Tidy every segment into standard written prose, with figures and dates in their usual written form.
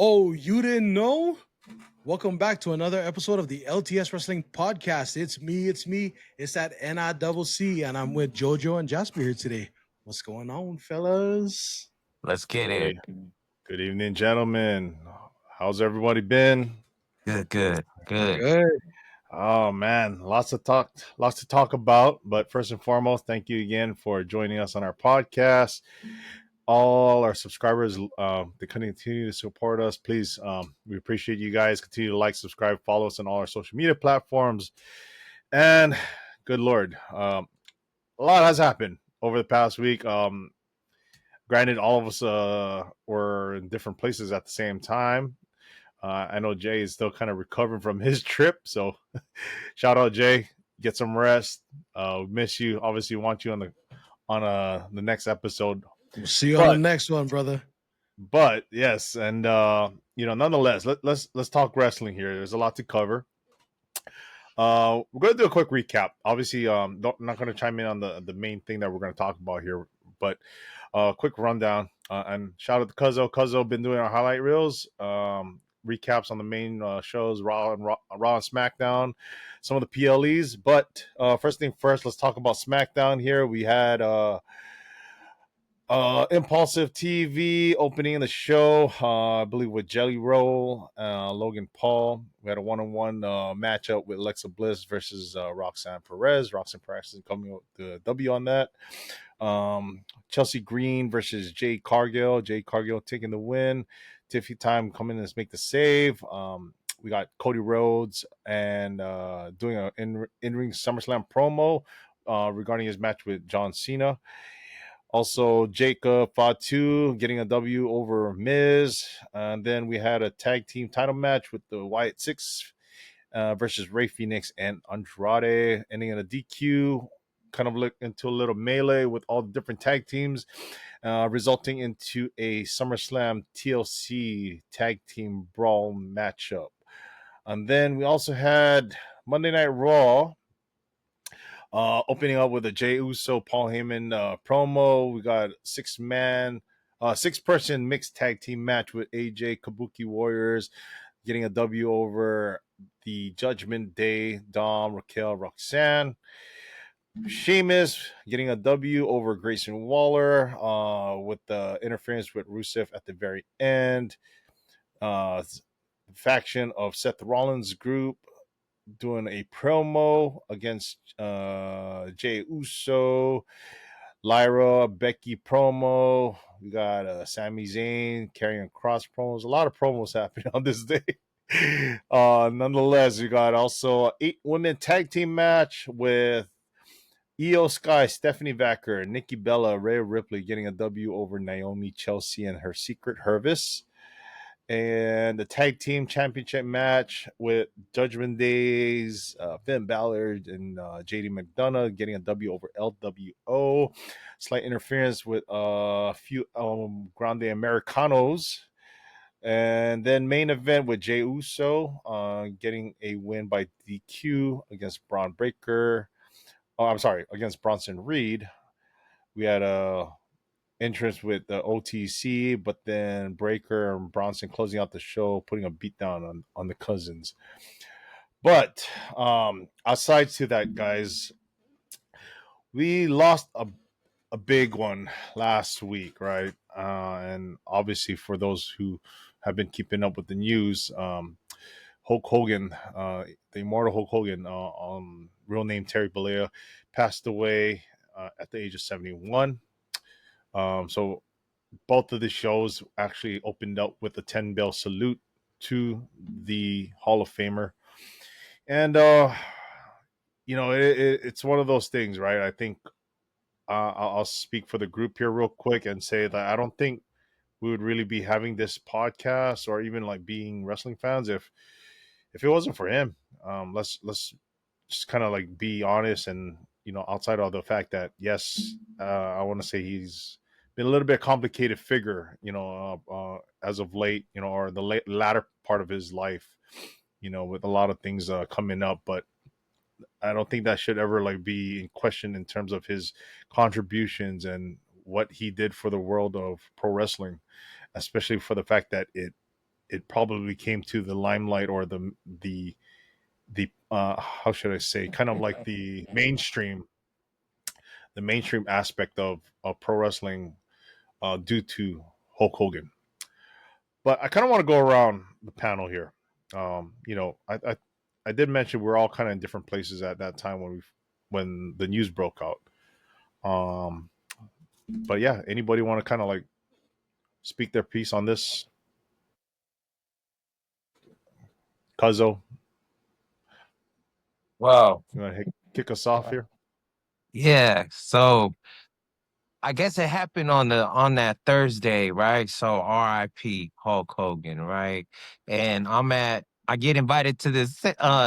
Oh, you didn't know? Welcome back to another episode of the LTS Wrestling Podcast. It's that NICC, and I'm with Jojo and Jasper here today. What's going on, fellas? Let's get it. Hey, good evening, gentlemen. How's everybody been? Good. Good. Oh man, lots to talk about. But first and foremost, thank you again for joining us on our podcast. All our subscribers, they continue to support us. Please, we appreciate you guys. Continue to like, subscribe, follow us on all our social media platforms. And good Lord, a lot has happened over the past week. Granted, all of us were in different places at the same time. I know Jay is still kind of recovering from his trip, so shout out Jay. Get some rest. We miss you. Obviously, want you on the next episode. We'll see you on the next one, brother. But yes, and nonetheless, let's talk wrestling here. There's a lot to cover. We're going to do a quick recap. Obviously, I'm not going to chime in on the main thing that we're going to talk about here, but quick rundown. And shout out to Cuzzo. Cuzzo been doing our highlight reels, recaps on the main shows, Raw and SmackDown, some of the PLEs. But first thing first, let's talk about SmackDown here. We had Impulsive TV opening the show, I believe with Jelly Roll, Logan Paul. We had a one-on-one matchup with Alexa Bliss versus Roxanne Perez. Roxanne Perez is coming with the W on that. Chelsea Green versus Jade Cargill. Jade Cargill taking the win. Tiffy Time coming in to make the save. We got Cody Rhodes and doing an in-ring SummerSlam promo regarding his match with John Cena. Also, Jacob Fatu getting a W over Miz. And then we had a tag team title match with the Wyatt Six versus Rey Fenix and Andrade, ending in a DQ. Kind of look into a little melee with all the different tag teams, resulting into a SummerSlam TLC tag team brawl matchup. And then we also had Monday Night Raw, opening up with a Jey Uso, Paul Heyman promo. We got six-person mixed tag team match with AJ Kabuki Warriors getting a W over the Judgment Day, Dom, Raquel, Roxanne. Sheamus getting a W over Grayson Waller with the interference with Rusev at the very end. Faction of Seth Rollins group doing a promo against Jey Uso, Lyra, Becky promo. We got Sami Zayn carrying cross promos. A lot of promos happening on this day. Nonetheless, we got also 8 women tag team match with Io Sky, Stephanie Vacker, Nikki Bella, Rhea Ripley getting a W over Naomi, Chelsea, and her secret Hervis. And the tag team championship match with Judgment Days, Finn Balor and JD McDonough getting a W over LWO. Slight interference with a few Grande Americanos. And then main event with Jey Uso getting a win by DQ against Braun Breaker. Against Bronson Reed. We had a entrance with the OTC, but then Breaker and Bronson closing out the show, putting a beatdown on the cousins. But aside to that, guys, we lost a big one last week, right? And obviously, for those who have been keeping up with the news, Hulk Hogan, the immortal Hulk Hogan, real name Terry Bollea, passed away at the age of 71. So both of the shows actually opened up with a 10-bell salute to the Hall of Famer. And, it's one of those things, right? I think I'll speak for the group here real quick and say that I don't think we would really be having this podcast or even like being wrestling fans if it wasn't for him. Let's just kind of like be honest and, outside of the fact that, yes, I want to say he's been a little bit complicated figure, as of late, or the latter part of his life, with a lot of things coming up. But I don't think that should ever like be in question in terms of his contributions and what he did for the world of pro wrestling, especially for the fact that it it probably came to the limelight, or the how should I say, kind of like the mainstream aspect of pro wrestling, due to Hulk Hogan. But I kind of want to go around the panel here. I did mention we're all kind of in different places at that time when the news broke out. But yeah, anybody want to kind of like speak their piece on this? Cuzzo, Well, you want to kick us off here? yeah. So I guess it happened on that Thursday, right? So R.I.P. Hulk Hogan, right? And I get invited to this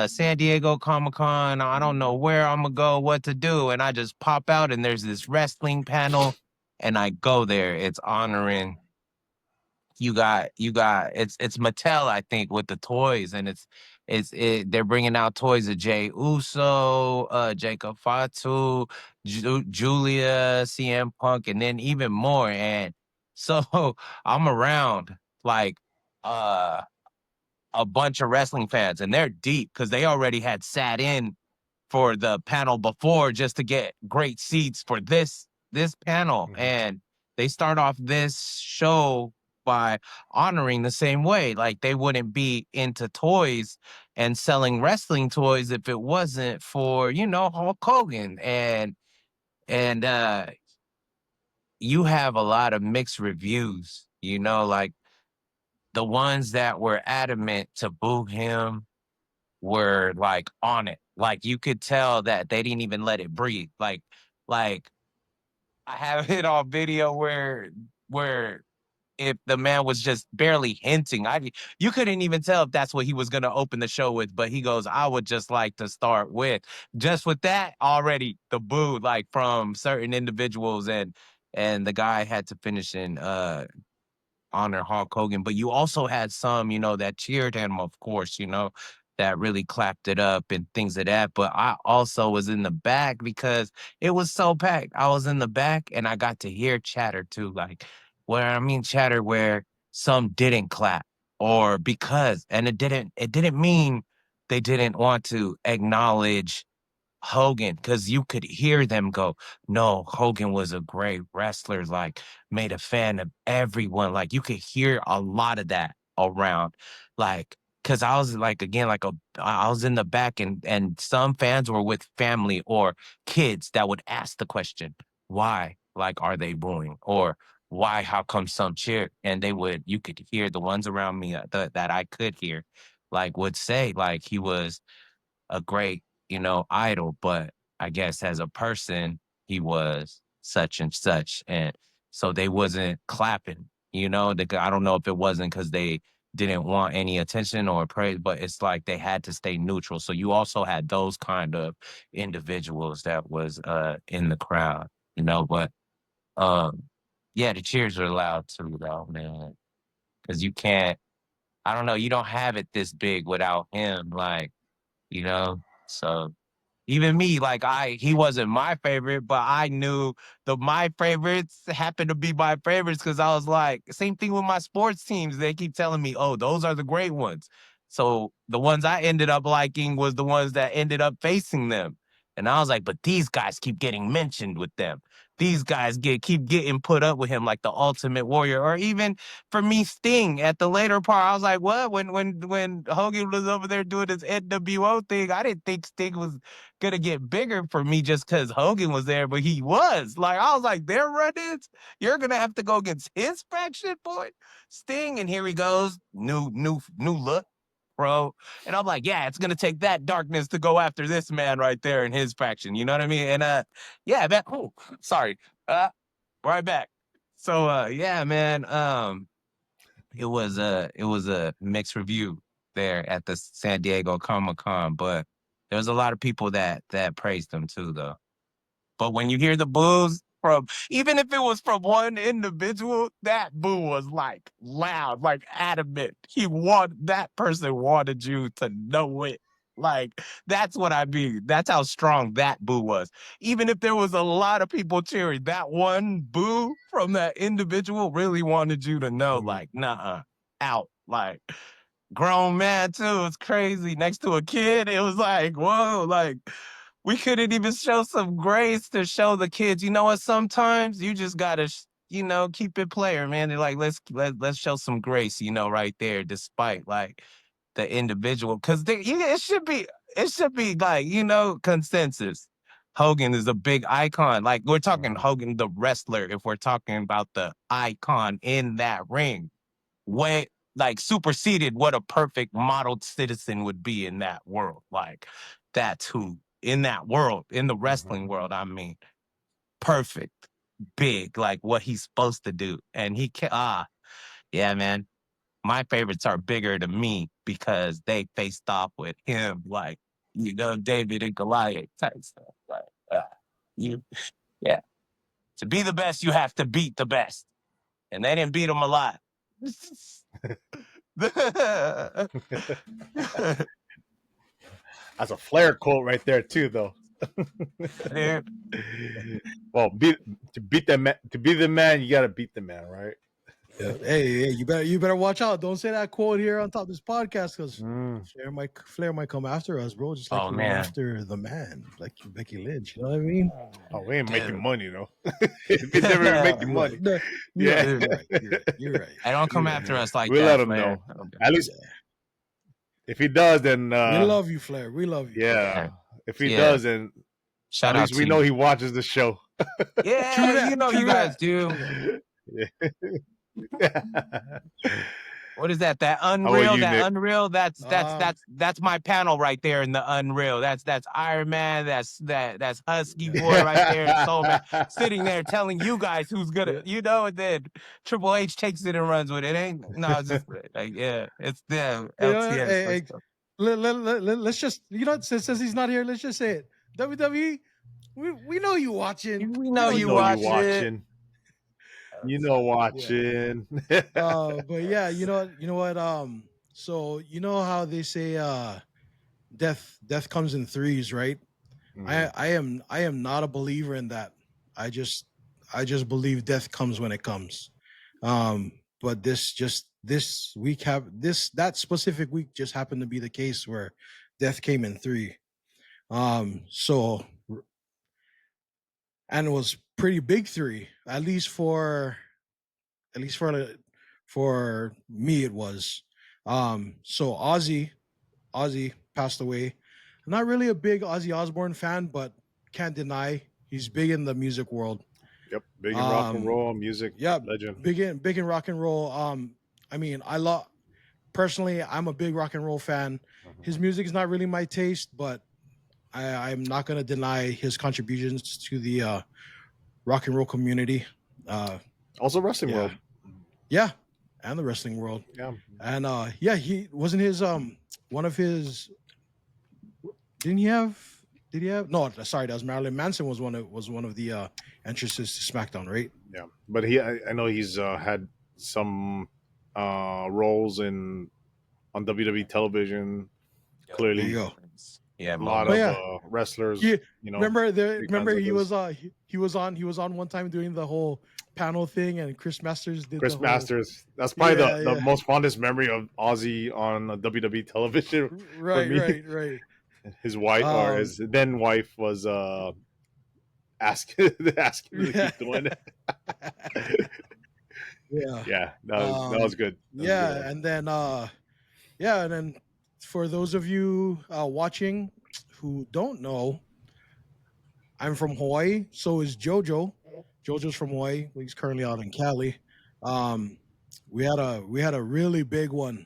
San Diego Comic-Con. I don't know where I'm gonna go, what to do, and I just pop out and there's this wrestling panel, and I go there. It's honoring it's Mattel, I think, with the toys, and they're bringing out toys of Jay Uso, Jacob Fatu, Julia, CM Punk, and then even more. And so I'm around like uh a bunch of wrestling fans, and they're deep because they already had sat in for the panel before just to get great seats for this panel. Mhm. And they start off this show by honoring the same way. Like, they wouldn't be into toys and selling wrestling toys if it wasn't for, Hulk Hogan. And you have a lot of mixed reviews, like the ones that were adamant to boo him were like on it. Like, you could tell that they didn't even let it breathe. Like I have it on video where if the man was just barely hinting, you couldn't even tell if that's what he was gonna open the show with. But he goes, "I would just like to start with," just with that already the boo, like, from certain individuals, and the guy had to finish in honor Hulk Hogan. But you also had some, that cheered him, of course, that really clapped it up and things of that. But I also was in the back because it was so packed. I was in the back and I got to hear chatter too. Like, where I mean chatter where some didn't clap, or and it didn't mean they didn't want to acknowledge Hogan, because you could hear them go, "No, Hogan was a great wrestler, like, made a fan of everyone." Like, you could hear a lot of that around, like, because I was like, again, like, I was in the back, and some fans were with family or kids that would ask the question, "Why? Like, are they booing?" Or, "Why? How come some cheer?" And you could hear the ones around me that I could hear, like, would say, like, he was a great, idol, but I guess as a person, he was such and such. And so they wasn't clapping, I don't know if it wasn't because they didn't want any attention or praise, but it's like they had to stay neutral. So you also had those kind of individuals that was in the crowd, but um yeah, the cheers are loud too, though, man. Because you can't, I don't know, you don't have it this big without him, like, so even me, like, he wasn't my favorite, but I knew my favorites happened to be my favorites because I was like, same thing with my sports teams. They keep telling me, "Oh, those are the great ones." So the ones I ended up liking was the ones that ended up facing them. And I was like, but these guys keep getting mentioned with them. These guys keep getting put up with him, like the Ultimate Warrior, or even for me, Sting. At the later part, I was like, what? When Hogan was over there doing his NWO thing, I didn't think Sting was gonna get bigger for me just because Hogan was there, but he was. Like, I was like, their run-ins, you're gonna have to go against his faction, boy, Sting, and here he goes, new look, bro. And I'm like, yeah, it's gonna take that darkness to go after this man right there in his faction. You know what I mean? And yeah, man. Oh, sorry. Right back. So yeah, man. It was a mixed review there at the San Diego Comic-Con, but there was a lot of people that praised him too, though. But when you hear the boos even if it was from one individual, that boo was like loud, like adamant. That person wanted you to know it. Like, that's what I mean. That's how strong that boo was. Even if there was a lot of people cheering, that one boo from that individual really wanted you to know, Mhm. like, nah, out. Like, grown man too. It's crazy. Next to a kid, it was like, whoa, like we couldn't even show some grace to show the kids. You know what? Sometimes you just gotta, keep it player, man. They're like, let's show some grace, right there, despite like the individual, because it should be like consensus. Hogan is a big icon. Like we're talking Hogan the wrestler. If we're talking about the icon in that ring, way like superseded what a perfect modeled citizen would be in that world. Like that's who in that world, in the wrestling world, I mean, perfect, big, like what he's supposed to do. And yeah, man. My favorites are bigger to me because they faced off with him, like, David and Goliath type stuff. Like, you, yeah. To be the best, you have to beat the best. And they didn't beat him a lot. That's a Flair quote right there too, though. Well, to be the man, you gotta beat the man, right? Yeah. Hey, you better watch out. Don't say that quote here on top of this podcast because Flair might come after us, bro. Just like he went after the man, like Becky Lynch. You know what I mean? Oh, we ain't making money though. We never making money. No, you're right. I don't come after us like we'll that. We'll let him know. Okay. At least if he does, then we love you, Flair. We love you. Yeah. If he does, then at least we know he watches the show. Yeah, true that, you guys do. What is that? That Unreal? Unreal? That's my panel right there in the Unreal. That's Iron Man. That's Husky Boy right there, Soul Man, sitting there telling you guys who's gonna, and then Triple H takes it and runs with it. It's just like it's them. LTS. Let's just since he's not here, let's just say it. WWE, we know you watching. We know you watching. You know, watching. But yeah, you know what? So you know how they say death comes in threes, right? I am not a believer in that. I just believe death comes when it comes. But this week that specific week just happened to be the case where death came in three. So and it was pretty big three, at least for me it was. So Ozzy passed away. I'm not really a big Ozzy Osbourne fan, but can't deny he's big in the music world. Yep, big in rock and roll music. Yeah, legend. Big in rock and roll. I mean, personally, I'm a big rock and roll fan. His music is not really my taste, but I'm not going to deny his contributions to the rock and roll community. Also wrestling world. Yeah, and the wrestling world. Yeah. And he wasn't his one of his did he have no, sorry, that was Marilyn Manson was one of the entrances to SmackDown, right? Yeah. But I know he's had some roles on WWE television. Clearly. There you go. Yeah, a lot of wrestlers. Yeah, remember he was on one time doing the whole panel thing, and Chris Masters did. That's probably the most fondest memory of Ozzy on WWE television. Right. His wife or his then wife was asking to keep doing it. Yeah, that was good. And then for those of you watching who don't know, I'm from Hawaii. So is JoJo. JoJo's from Hawaii. He's currently out in Cali. We had a really big one.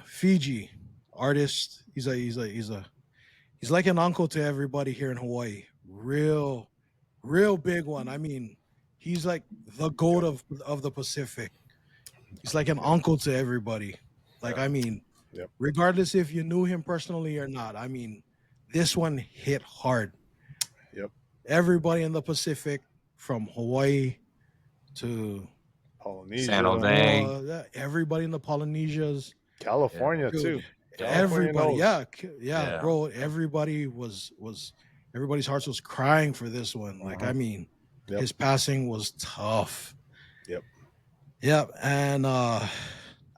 Fiji artist. He's like an uncle to everybody here in Hawaii. Real big one. I mean, he's like the goat of the Pacific. He's like an uncle to everybody. Like, I mean, regardless if you knew him personally or not. I mean, this one hit hard. Yep. Everybody in the Pacific, from Hawaii to Polynesia, San Jose, everybody in the Polynesias, California too. Everybody, yeah, bro. Everybody everybody's hearts was crying for this one. Like, I mean, his passing was tough. Yep. And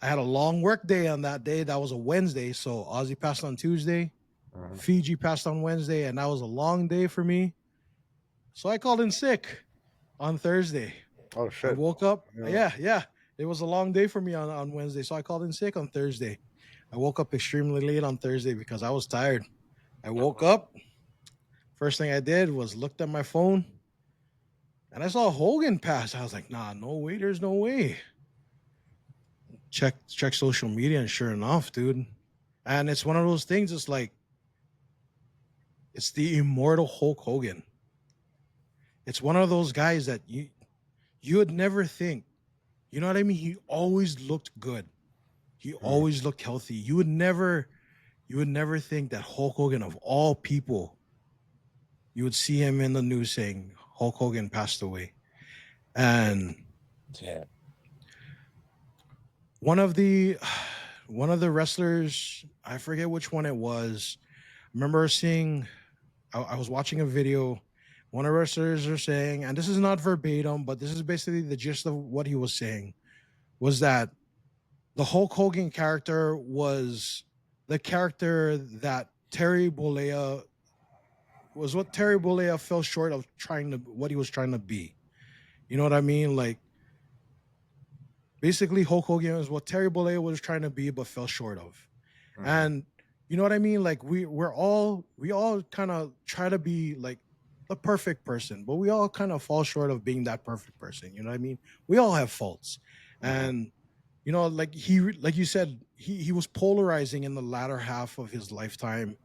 I had a long work day on that day. That was a Wednesday. So Ozzy passed on Tuesday, Fiji passed on Wednesday, and that was a long day for me. So I called in sick on Thursday. Oh I shit! woke up. Yeah. It was a long day for me on Wednesday. So I called in sick on Thursday. I woke up extremely late on Thursday because I was tired. I woke up. First thing I did was looked at my phone and I saw Hogan pass. I was like, nah, no way. There's no way. Check social media, and sure enough, dude. And it's one of those things. It's like it's the immortal Hulk Hogan. It's one of those guys that you would never think. You know what I mean? He always looked good. He always looked healthy. You would never think that Hulk Hogan, of all people, you would see him in the news saying Hulk Hogan passed away. And Yeah. one of the wrestlers, I forget which one it was. I remember seeing, I was watching a video. One of the wrestlers are saying, and this is not verbatim, but this is basically the gist of what he was saying, was that the Hulk Hogan character was the character that Terry Bollea was, what Terry Bollea fell short of what he was trying to be. You know what I mean? Like, basically Hulk Hogan is what Terry Bollea was trying to be but fell short of. And you know what I mean? Like we all kind of try to be like the perfect person, but we all kind of fall short of being that perfect person. You know what I mean? We all have faults. And you know, like you said, he was polarizing in the latter half of his lifetime.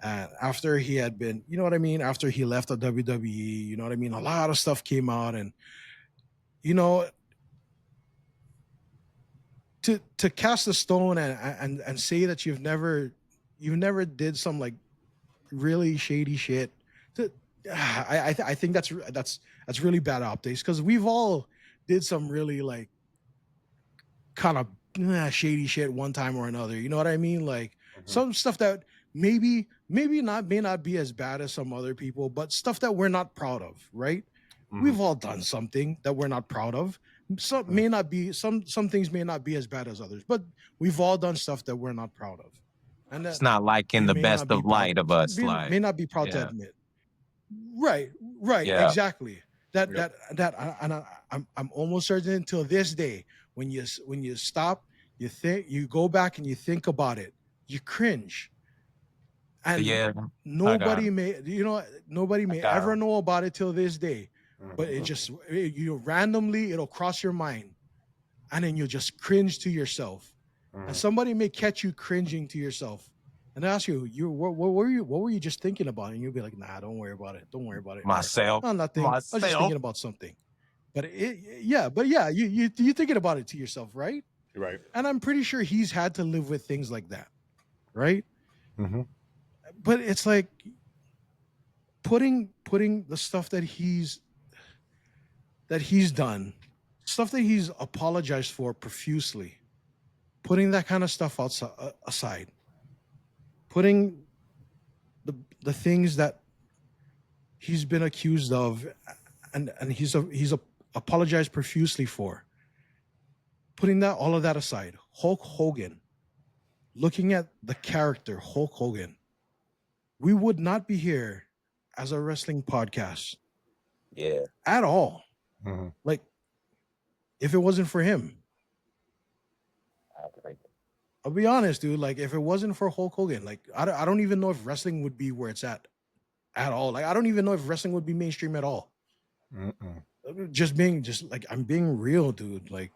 After he had been, you know what I mean? After he left the WWE, you know what I mean? A lot of stuff came out, and you know, to cast a stone and say that you've never did some like really shady shit. I think that's really bad optics, because we've all did some really like kind of shady shit one time or another. You know what I mean? Like some stuff that may not be as bad as some other people, but stuff that we're not proud of, right? We've all done something that we're not proud of. Some things may not be as bad as others, but we've all done stuff that we're not proud of. And It's not like in the best of light of us. May not be proud to admit. Right, Yeah. exactly. I'm almost certain until this day, when you stop, you think, you go back and you think about it, you cringe. And nobody may ever know about it till this day. But randomly it'll cross your mind, and then you'll just cringe to yourself. And somebody may catch you cringing to yourself and ask you, what were you just thinking about? And you'll be like, nah, don't worry about it. Don't worry about it. Myself. No, nothing. I was just thinking about something. But you're thinking about it to yourself, right? Right. And I'm pretty sure he's had to live with things like that, right? But it's like putting the stuff that he's done, stuff that he's apologized for profusely, putting that kind of stuff aside, putting the things that he's been accused of and he's apologized profusely for, putting all of that aside. Hulk Hogan, looking at the character Hulk Hogan, we would not be here as a wrestling podcast at all. Like, if it wasn't for him. I'll be honest, dude. Like, if it wasn't for Hulk Hogan, like, I don't even know if wrestling would be where it's at all. Like, I don't even know if wrestling would be mainstream at all. I'm being real, dude. Like,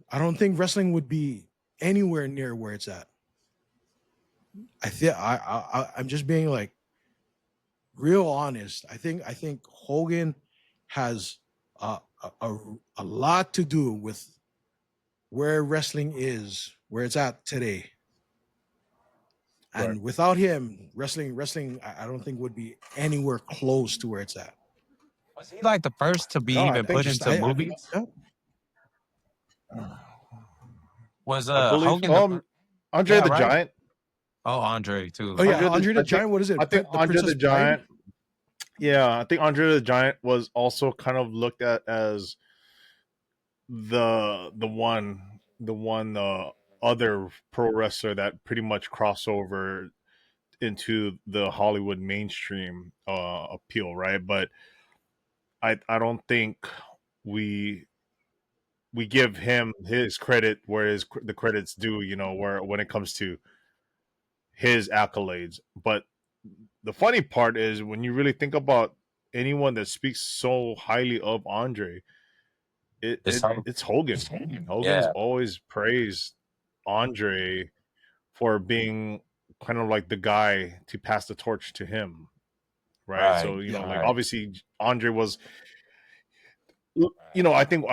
I don't think wrestling would be anywhere near where it's at. I'm just being like real honest. I think Hogan has a lot to do with where wrestling is, where it's at today. And without him, wrestling, I don't think would be anywhere close to where it's at. Was he like the first to be even put into movies? Was Hogan Andre the Giant? Oh, Andre too. Oh yeah, Andre the Giant. What is it? I think Andre the Giant. Yeah, I think Andre the Giant was also kind of looked at as the one the one other pro wrestler that pretty much crossover into the Hollywood mainstream appeal, right? But I don't think we we give him his credit where the credits due, where when it comes to his accolades. But the funny part is when you really think about anyone that speaks so highly of Andre, It's hard. it's Hogan. Hogan's Yeah. always praised Andre for being kind of like the guy to pass the torch to him, right? Right. So like Right. obviously Andre was, I think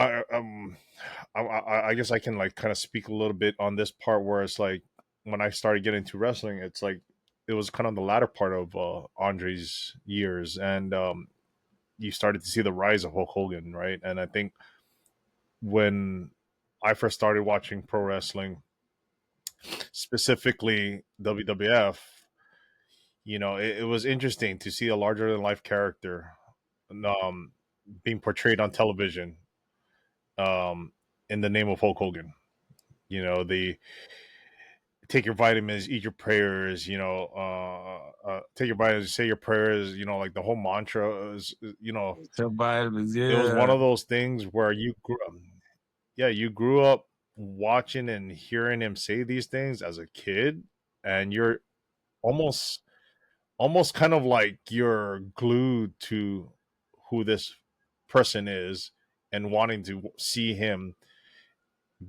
I guess I can like kind of speak a little bit on this part where it's like when I started getting into wrestling, it's like it was kind of the latter part of Andre's years, and you started to see the rise of Hulk Hogan, right? And I think when I first started watching pro wrestling, specifically WWF, it was interesting to see a larger than life character um, being portrayed on television um, in the name of Hulk Hogan. The take your vitamins, eat your prayers, take your vitamins, say your prayers, like the whole mantra is, Somebody was, it was one yeah. of those things where you grew up watching and hearing him say these things as a kid, and you're almost kind of like you're glued to who this person is and wanting to see him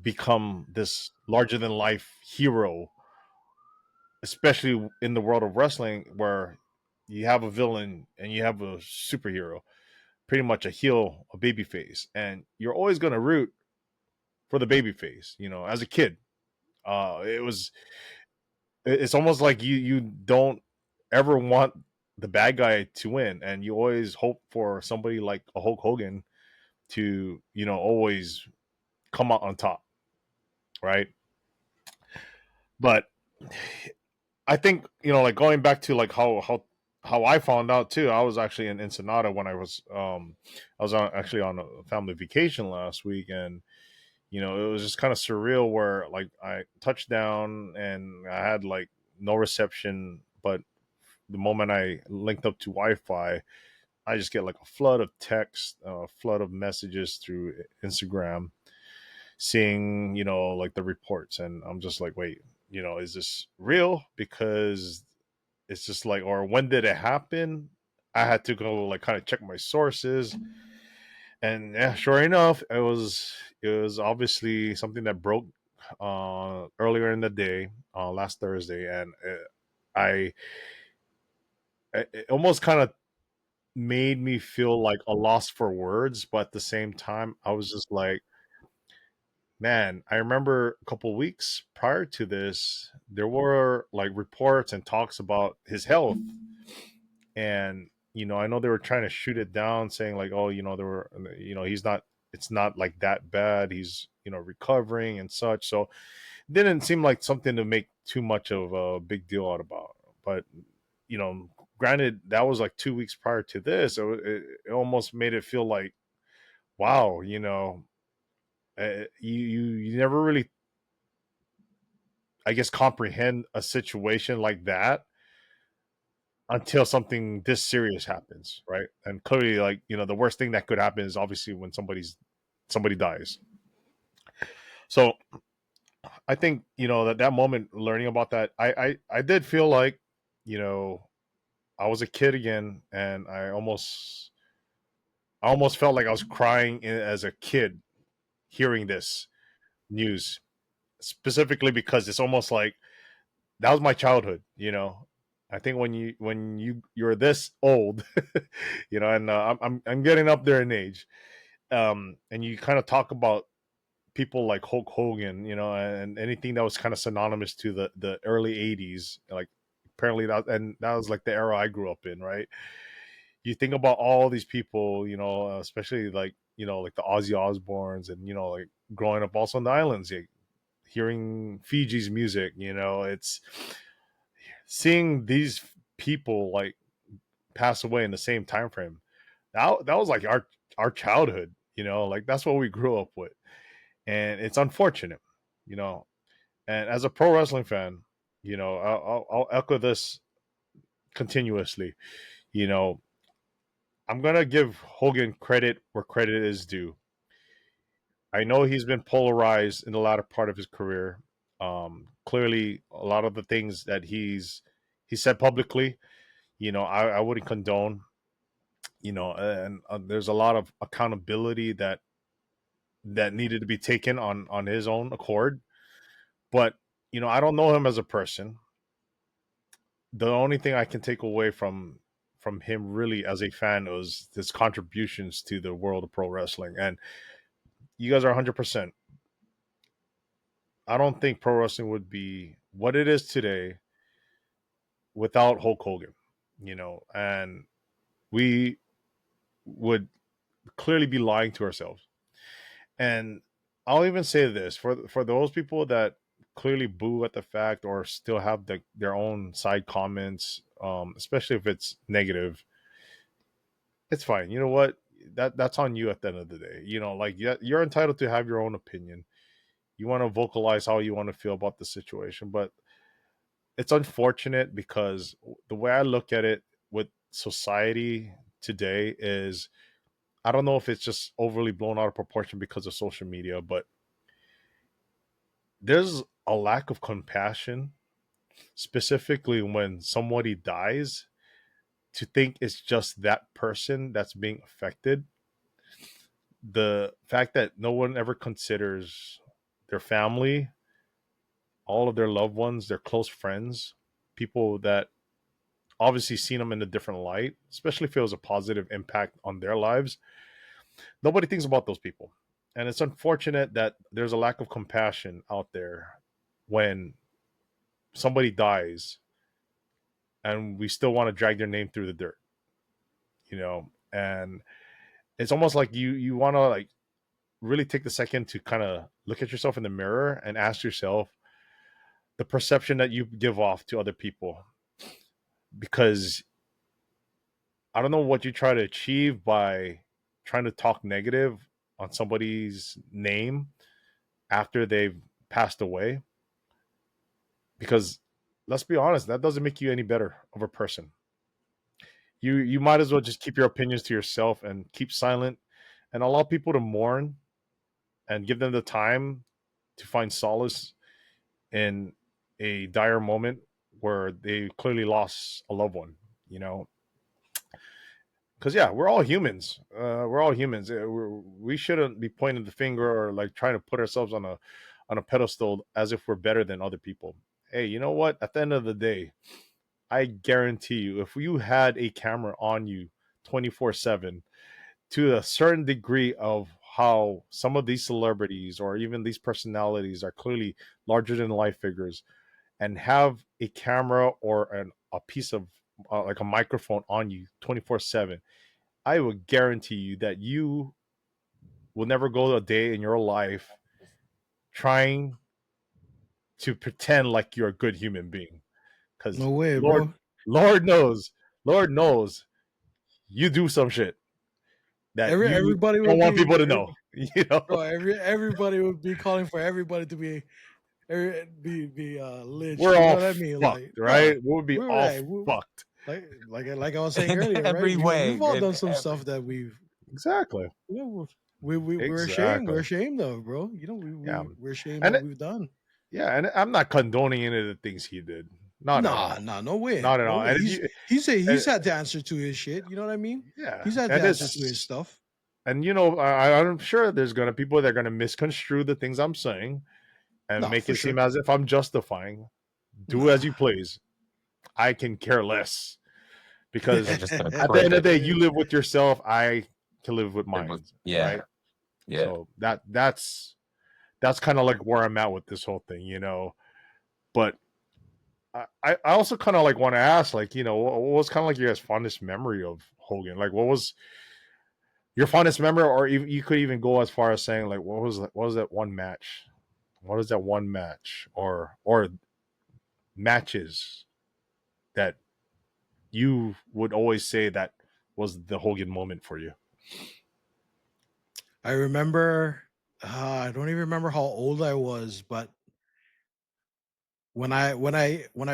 become this larger than life hero, especially in the world of wrestling where you have a villain and you have a superhero, pretty much a heel, a baby face, and you're always going to root for the baby face. As a kid, it's almost like you don't ever want the bad guy to win, and you always hope for somebody like a Hulk Hogan to always come out on top, right? But I think like going back to like how I found out too. I was actually in Ensenada when I was actually on a family vacation last week, and it was just kind of surreal where like I touched down and I had like no reception, but the moment I linked up to Wi-Fi, I just get like a flood of text, a flood of messages through Instagram, seeing like the reports, and I'm just like, wait, is this real? Because it's just like, or when did it happen? I had to go like kind of check my sources, and yeah, sure enough, it was obviously something that broke earlier in the day, last Thursday, and I it almost kind of made me feel like a loss for words, but at the same time, I was just like, man, I remember a couple weeks prior to this, there were like reports and talks about his health. And, I know they were trying to shoot it down, saying like, oh, there were, he's not, it's not like that bad. He's, recovering and such. So it didn't seem like something to make too much of a big deal out about. But, granted, that was like 2 weeks prior to this. It almost made it feel like, wow, you never really, I guess, comprehend a situation like that until something this serious happens, right? And clearly, like the worst thing that could happen is obviously when somebody dies. So I think that moment learning about that, I did feel like you know I was a kid again, and I almost felt like I was crying as a kid hearing this news, specifically because it's almost like that was my childhood. I think when you're this old, and I'm getting up there in age, and you kind of talk about people like Hulk Hogan, and anything that was kind of synonymous to the early '80s, like apparently that was like the era I grew up in, right? You think about all these people, especially like like the Ozzy Osbournes, and like growing up also in the islands, like, hearing Fiji's music, it's seeing these people like pass away in the same time frame. That was like our childhood, like that's what we grew up with, and it's unfortunate. you know. And as a pro wrestling fan, I'll echo this continuously. You know, I'm gonna give Hogan credit where credit is due. I know he's been polarized in the latter part of his career. Clearly, a lot of the things that he said publicly, I wouldn't condone. And there's a lot of accountability that needed to be taken on his own accord. But I don't know him as a person. The only thing I can take away from him really as a fan was his contributions to the world of pro wrestling. And you guys are 100%. I don't think pro wrestling would be what it is today without Hulk Hogan, and we would clearly be lying to ourselves. And I'll even say this for those people that clearly boo at the fact or still have their own side comments, especially if it's negative. It's fine. You know what? That's on you at the end of the day. Like, yeah, you're entitled to have your own opinion. You want to vocalize how you want to feel about the situation, but it's unfortunate because the way I look at it with society today is, I don't know if it's just overly blown out of proportion because of social media, but there's a lack of compassion, specifically when somebody dies, to think it's just that person that's being affected. The fact that no one ever considers their family, all of their loved ones, their close friends, people that obviously seen them in a different light, especially if it was a positive impact on their lives. Nobody thinks about those people. And it's unfortunate that there's a lack of compassion out there when somebody dies and we still want to drag their name through the dirt, and it's almost like you want to like really take the second to kind of look at yourself in the mirror and ask yourself the perception that you give off to other people, because I don't know what you try to achieve by trying to talk negative on somebody's name after they've passed away, because let's be honest, that doesn't make you any better of a person. You might as well just keep your opinions to yourself and keep silent and allow people to mourn and give them the time to find solace in a dire moment where they clearly lost a loved one, because yeah, we're all humans. We're all humans. We shouldn't be pointing the finger or like trying to put ourselves on a pedestal as if we're better than other people. Hey, you know what? At the end of the day, I guarantee you, if you had a camera on you 24/7, to a certain degree of how some of these celebrities or even these personalities are clearly larger than life figures, and have a camera or a piece of like a microphone on you 24/7, I would guarantee you that you will never go a day in your life trying to pretend like you're a good human being. Because No way, Lord, bro. Lord knows, Lord knows, you do some shit that you Everybody don't would want be, people to know. bro. Everybody would be calling for everybody to be lynched. We're You know all what I mean? fucked, Like, bro, right? We'll be we're all right. fucked. Like I was saying In earlier, right? every way. We've all In done some every stuff that we've, Exactly. we're ashamed. We're Exactly. ashamed of, bro. Yeah. We're ashamed And what we've done. yeah, and I'm not condoning any of the things he did. Not at Nah, all. nah, no way, Not at no all. way. And if you and, He's had to answer to his shit. You know what I mean? yeah, He's had to and answer to his it's stuff. and I'm sure there's gonna people that are gonna misconstrue the things I'm saying and Nah, make for it seem sure. as if I'm justifying. Do as Nah. you please. I can care less, They're because just gonna at the clip end of it. the day, you live with yourself. I can live with mine, Yeah. right? Yeah. So that's kind of like where I'm at with this whole thing, But I also kind of like want to ask, like, what was kind of like your guys' fondest memory of Hogan? Like, what was your fondest memory, or even, you could even go as far as saying, like, what was that one match? What is that one match or matches that you would always say that was the Hogan moment for you? I remember. I don't even remember how old I was, but when I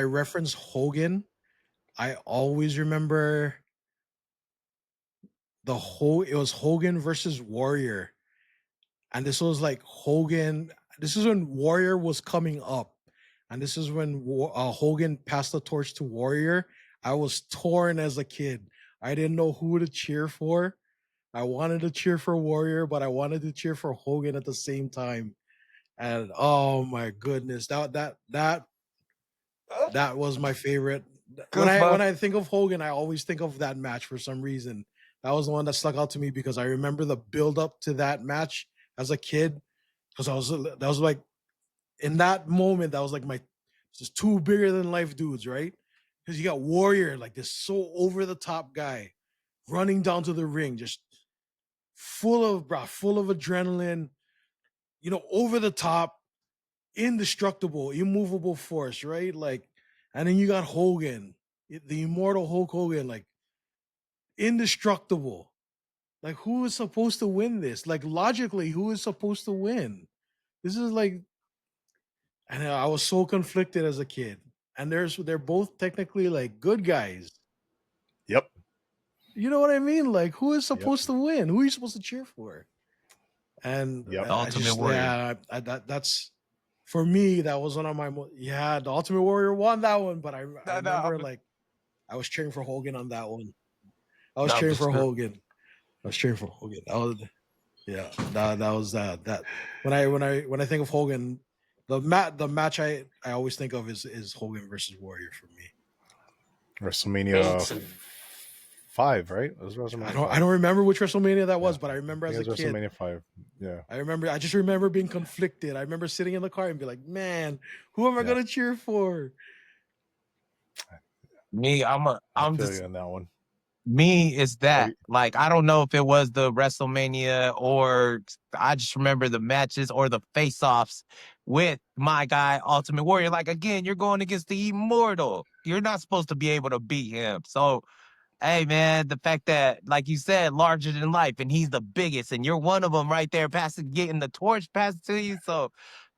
reference Hogan, I always remember it was Hogan versus Warrior. And this was like Hogan. This is when Warrior was coming up, and this is when Hogan passed the torch to Warrior. I was torn as a kid. I didn't know who to cheer for. I wanted to cheer for Warrior, but I wanted to cheer for Hogan at the same time. And oh my goodness, that was my favorite. When I Goosebumps. when I think of Hogan, I always think of that match for some reason. That was the one that stuck out to me because I remember the build up to that match as a kid. Because that was like in that moment, that was like my just two bigger than life dudes, right? Because you got Warrior, like this so over the top guy, running down to the ring, just full of adrenaline, over the top, indestructible, immovable force, right? Like, and then you got Hogan, the immortal Hulk Hogan, like indestructible. Like, who is supposed to win this? Like, logically, who is supposed to win? This is like, and I was so conflicted as a kid. And they're both technically like good guys. Yep. You know what I mean? Like, who is Yep. supposed to win? Who are you supposed to cheer for? And Yep. The Ultimate Warrior. that's for me. That was one of my the Ultimate Warrior won that one, but I remember No, like I was cheering for Hogan on that one. I was no, cheering for for sure. Hogan. I was cheering for Hogan. That was that. When I think of Hogan, the match I always think of is Hogan versus Warrior for me. WrestleMania It's- 5, right? It was WrestleMania I 5. don't remember which WrestleMania that was, Yeah. but I remember I as think a it was kid. WrestleMania 5. Yeah. I just remember being conflicted. I remember sitting in the car and be like, man, who am I Yeah. gonna cheer for? Me, I I'm feel just you on that one. me is Are that you- like I don't know if it was the WrestleMania or I just remember the matches or the face-offs with my guy Ultimate Warrior. Like again, you're going against the immortal. You're not supposed to be able to beat him. So hey man, the fact that like you said, larger than life, and he's the biggest, and you're one of them right there, getting the torch passed to you. So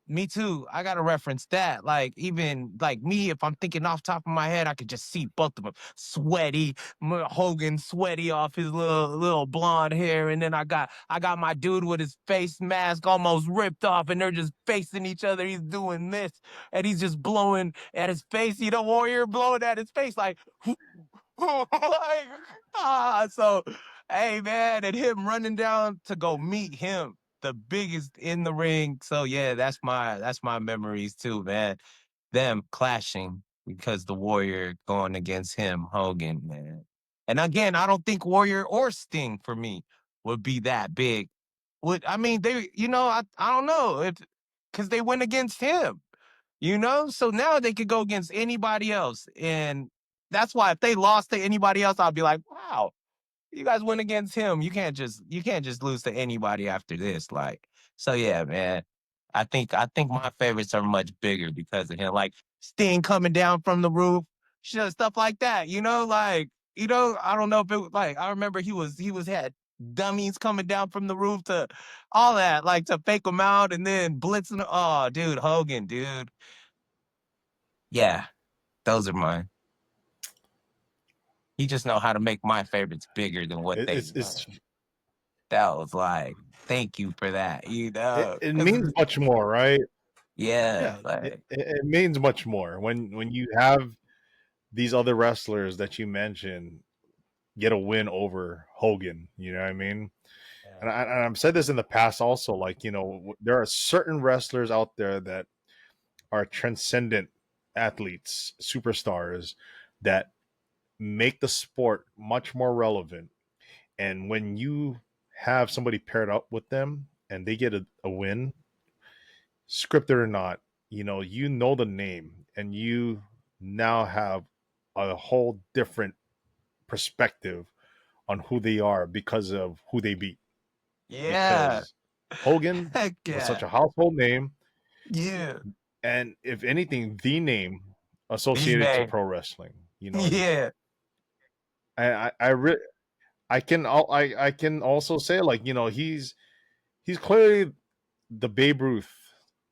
me too. I gotta reference that. Like even like me, if I'm thinking off top of my head, I could just see both of them sweaty. Hogan sweaty off his little blonde hair, and then I got my dude with his face mask almost ripped off, and they're just facing each other. He's doing this, and he's just blowing at his face. You know, Warrior blowing at his face like. Like, so hey man, and him running down to go meet him, the biggest in the ring. So yeah, that's my memories too, man. Them clashing because the Warrior going against him, Hogan, man. And again, I don't think Warrior or Sting for me would be that big. I mean they, I don't know if because they went against him. So now they could go against anybody else. And that's why if they lost to anybody else, I'd be like, wow, you guys went against him. You can't just lose to anybody after this. Like, so yeah, man. I think my favorites are much bigger because of him. Like Sting coming down from the roof, stuff like that. I don't know if it was like I remember he was had dummies coming down from the roof to all that, like to fake them out and then blitzing. Oh, dude, Hogan, dude. Yeah, those are mine. He just know how to make my favorites bigger than what they It's were. That was like, thank you for that, it 'cause means much more, right? yeah, Yeah, like It means much more when you have these other wrestlers that you mentioned get a win over Hogan. You know what I mean? And I've said this in the past also. Like there are certain wrestlers out there that are transcendent athletes, superstars that make the sport much more relevant. And when you have somebody paired up with them and they get a win, scripted or not, you know the name and you now have a whole different perspective on who they are because of who they beat. yeah, Because Hogan heck was such yeah, a household name, yeah, and if anything, the name the associated to name, pro wrestling. yeah, I can also say like he's clearly the Babe Ruth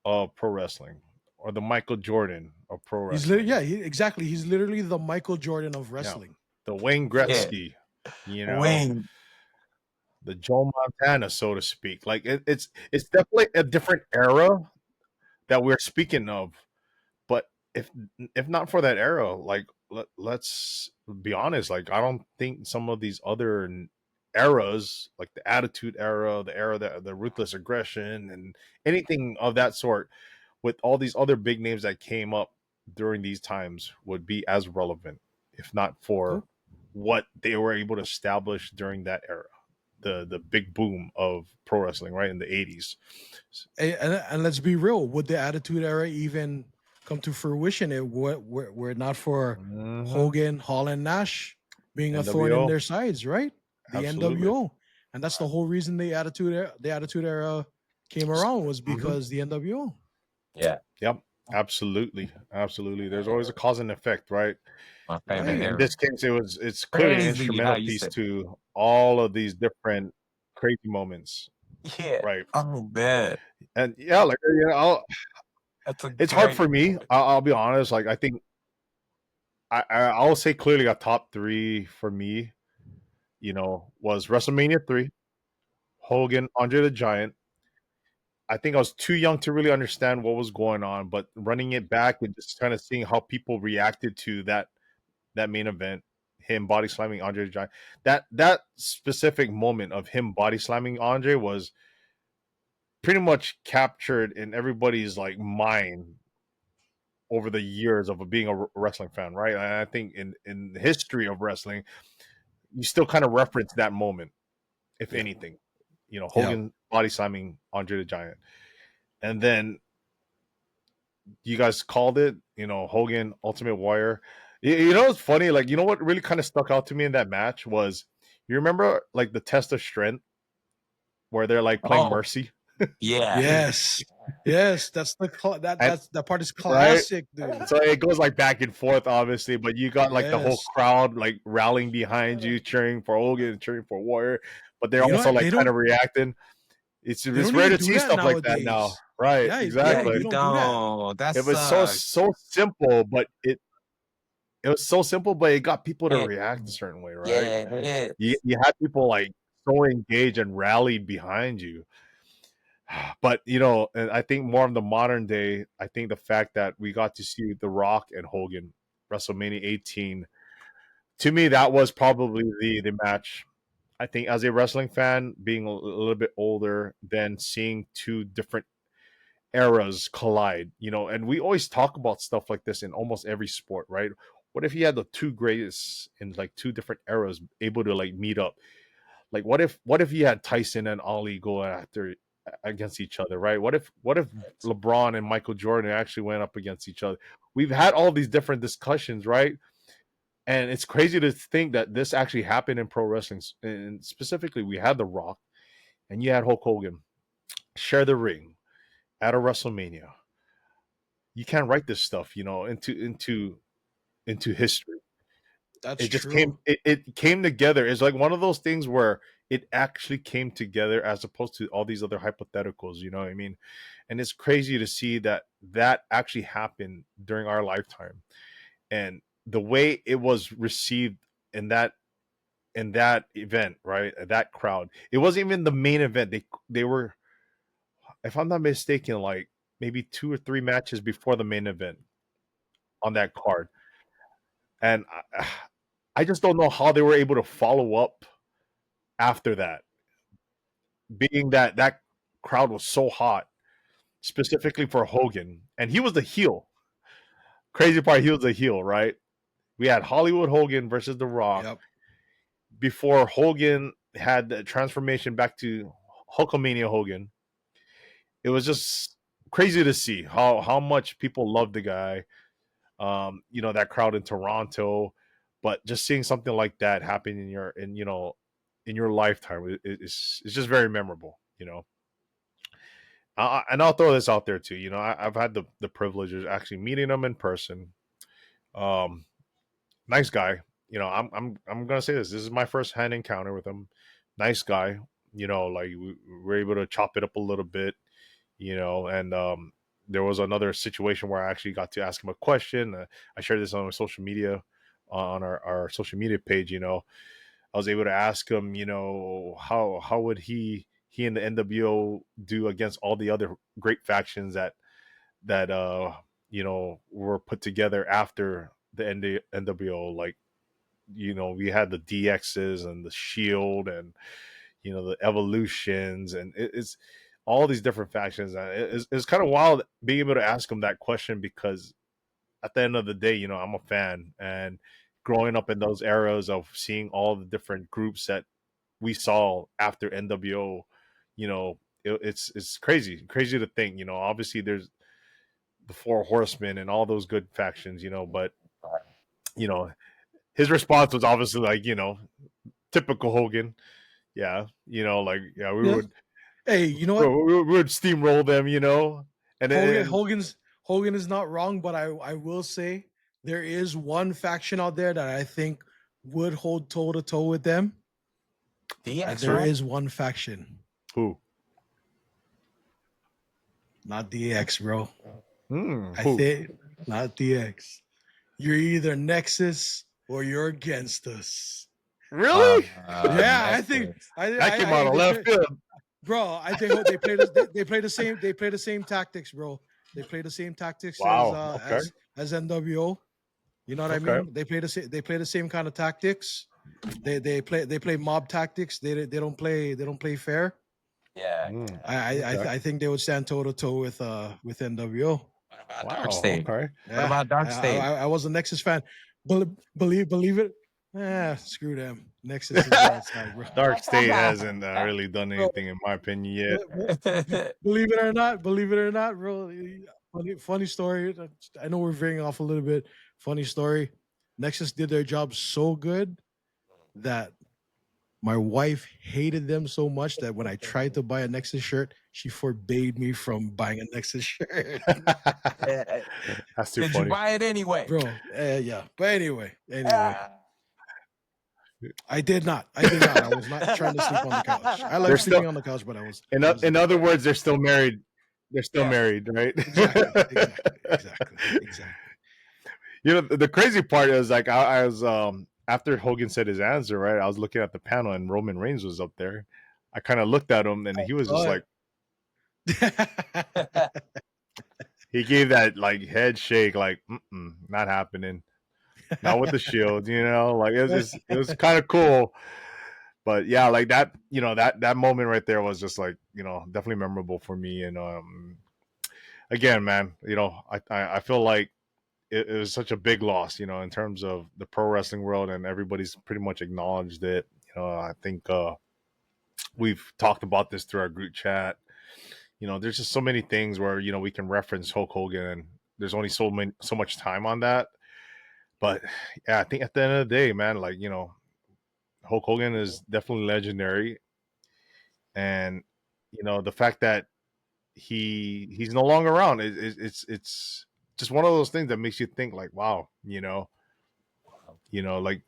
of pro wrestling, or the Michael Jordan of pro He's literally, wrestling. exactly. He's literally the Michael Jordan of Yeah, wrestling. the Wayne Gretzky, Wayne. the Joe Montana, so to speak. Like it's definitely a different era that we're speaking of. But if not for that era, like let's be honest, like I don't think some of these other eras, like the Attitude Era, the era that the Ruthless Aggression, and anything of that sort, with all these other big names that came up during these times, would be as relevant, if not for what they were able to establish during that era, the big boom of pro wrestling, right in the 80s. And let's be real, would the Attitude Era even come to fruition were it not for Hogan, Hall, and Nash being a thorn in NWO. their sides, right? The Absolutely. NWO. And that's the whole reason the Attitude Era came around, was because the NWO. Yeah. Yep. Absolutely. There's always a cause and effect, right? My favorite And in era. this case, it's clearly an Crazy instrumental how you piece said. to all of these different crazy moments, Yeah. right? Oh man. And yeah, like That's a it's hard great for me. I'll be honest. Like I think I'll say clearly a top three for me. Was WrestleMania 3, Hogan, Andre the Giant. I think I was too young to really understand what was going on, but running it back and just kind of seeing how people reacted to that main event, him body slamming Andre the Giant. That specific moment of him body slamming Andre was pretty much captured in everybody's like mind over the years of being a wrestling fan, right? And I think in the history of wrestling, you still kind of reference that moment, if anything. Hogan body slamming Andre the Giant, and then you guys called it. Hogan Ultimate Warrior. It's funny. Like what really kind of stuck out to me in that match was, you remember like the test of strength where they're like playing Mercy. Yeah. Yes, that's that part is classic, dude. So it goes like back and forth, obviously, but you got like the whole crowd like rallying behind you, cheering for Hogan, cheering for Warrior, but they're also like kind of reacting. It's rare to see stuff like that now, right? Yeah, Exactly. you don't do that. That It was so simple, but it was so simple, but it got people to react a certain way, right? Yeah. You had people like so engaged and rallied behind you. But and I think more of the modern day, I think the fact that we got to see The Rock and Hogan WrestleMania 18, to me that was probably the match. I think as a wrestling fan, being a little bit older, than seeing two different eras collide, and we always talk about stuff like this in almost every sport, right? What if you had the two greatest in like two different eras able to like meet up? Like what if you had Tyson and Ali go after against each other, right? What if LeBron and Michael Jordan actually went up against each other? We've had all these different discussions, right? And it's crazy to think that this actually happened in pro wrestling. And specifically, we had The Rock and you had Hulk Hogan share the ring at a WrestleMania. You can't write this stuff, into history. That's It just true. it came together. It's like one of those things where it actually came together as opposed to all these other hypotheticals, you know what I mean? And it's crazy to see that actually happened during our lifetime. And the way it was received in that event, right? That crowd. It wasn't even the main event. They were, if I'm not mistaken, like maybe 2 or 3 matches before the main event on that card. And I just don't know how they were able to follow up after that, being that crowd was so hot, specifically for Hogan, and he was the heel. Crazy part, he was the heel, right? We had Hollywood Hogan versus The Rock. Yep. Before Hogan had the transformation back to Hulkamania Hogan. It was just crazy to see how much people loved the guy. That crowd in Toronto, but just seeing something like that happen in your lifetime, it's just very memorable. And I'll throw this out there too. I've had the privilege of actually meeting him in person. Um, Nice guy. I'm gonna say this. This is my first hand encounter with him. Nice guy. Like we're able to chop it up a little bit. and there was another situation where I actually got to ask him a question. I shared this on our social media, on our social media page. I was able to ask him, how would he and the NWO do against all the other great factions that were put together after the NWO. Like, we had the DXs and the Shield and the Evolutions, and it's all these different factions. It's kind of wild being able to ask him that question, because at the end of the day, I'm a fan, and growing up in those eras of seeing all the different groups that we saw after NWO, it's crazy to think. Obviously there's the Four Horsemen and all those good factions, but you know his response was obviously like, typical Hogan. Yeah, like, yeah, we Yeah. would Hey, you know we what? would, we would steamroll them, and then Hogan is not wrong, but I will say there is one faction out there that I think would hold toe to toe with them. DX, There right? is one faction, who? not DX, bro. I Who? think not DX. You're either Nexus or you're against us. Really? Yeah, I think That came out of left field. bro. I think they play the same tactics, bro. They play the same tactics Wow. Okay. as NWO. You know what I Okay. mean? They play the same kind of tactics. They play mob tactics. They don't play fair. Yeah. I think they would stand toe to toe with NWO. What about Wow. Dark State? Okay. What about Dark State? I was a Nexus fan. Believe it. Screw them. Nexus is where it's at, bro. Dark State hasn't really done anything, in my opinion, yet. Believe it or not, bro. Funny story. I know we're veering off a little bit. Funny story. Nexus did their job so good that my wife hated them so much that when I tried to buy a Nexus shirt, she forbade me from buying a Nexus shirt. That's too Did funny. you buy it anyway? Bro, yeah. But anyway. I did not. I was not trying to sleep on the couch. I like sleeping on the couch, but I was. In other words, they're still married. They're still married, right? Exactly. The crazy part is, like, I was after Hogan said his answer, right? I was looking at the panel and Roman Reigns was up there. I kind of looked at him and he was just like, he gave that like head shake, like, not happening. Not with the Shield, like it was kind of cool. But yeah, like that, that moment right there was just like, definitely memorable for me. And again, man, I feel like it was such a big loss, in terms of the pro wrestling world, and everybody's pretty much acknowledged it. I think we've talked about this through our group chat. There's just so many things where, we can reference Hulk Hogan, and there's only so much time on that. But yeah, I think at the end of the day, man, like, Hulk Hogan is definitely legendary. And, the fact that he's no longer around, it's just one of those things that makes you think, like, wow, like,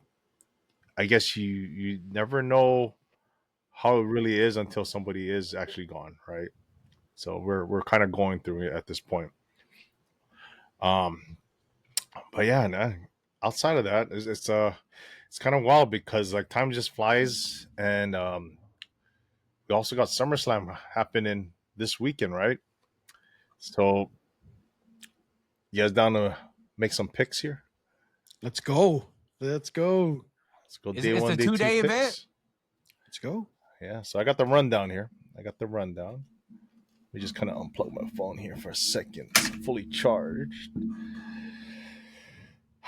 I guess you never know how it really is until somebody is actually gone, right? So we're kind of going through it at this point. But yeah, nah, outside of that, it's kind of wild, because like time just flies, and we also got SummerSlam happening this weekend, right? So you guys down to make some picks here? Let's go. Let's go. Day one, a day 2-day two event? picks. Let's go. Yeah, so I got the rundown here. Let me just kind of unplug my phone here for a second. It's fully charged.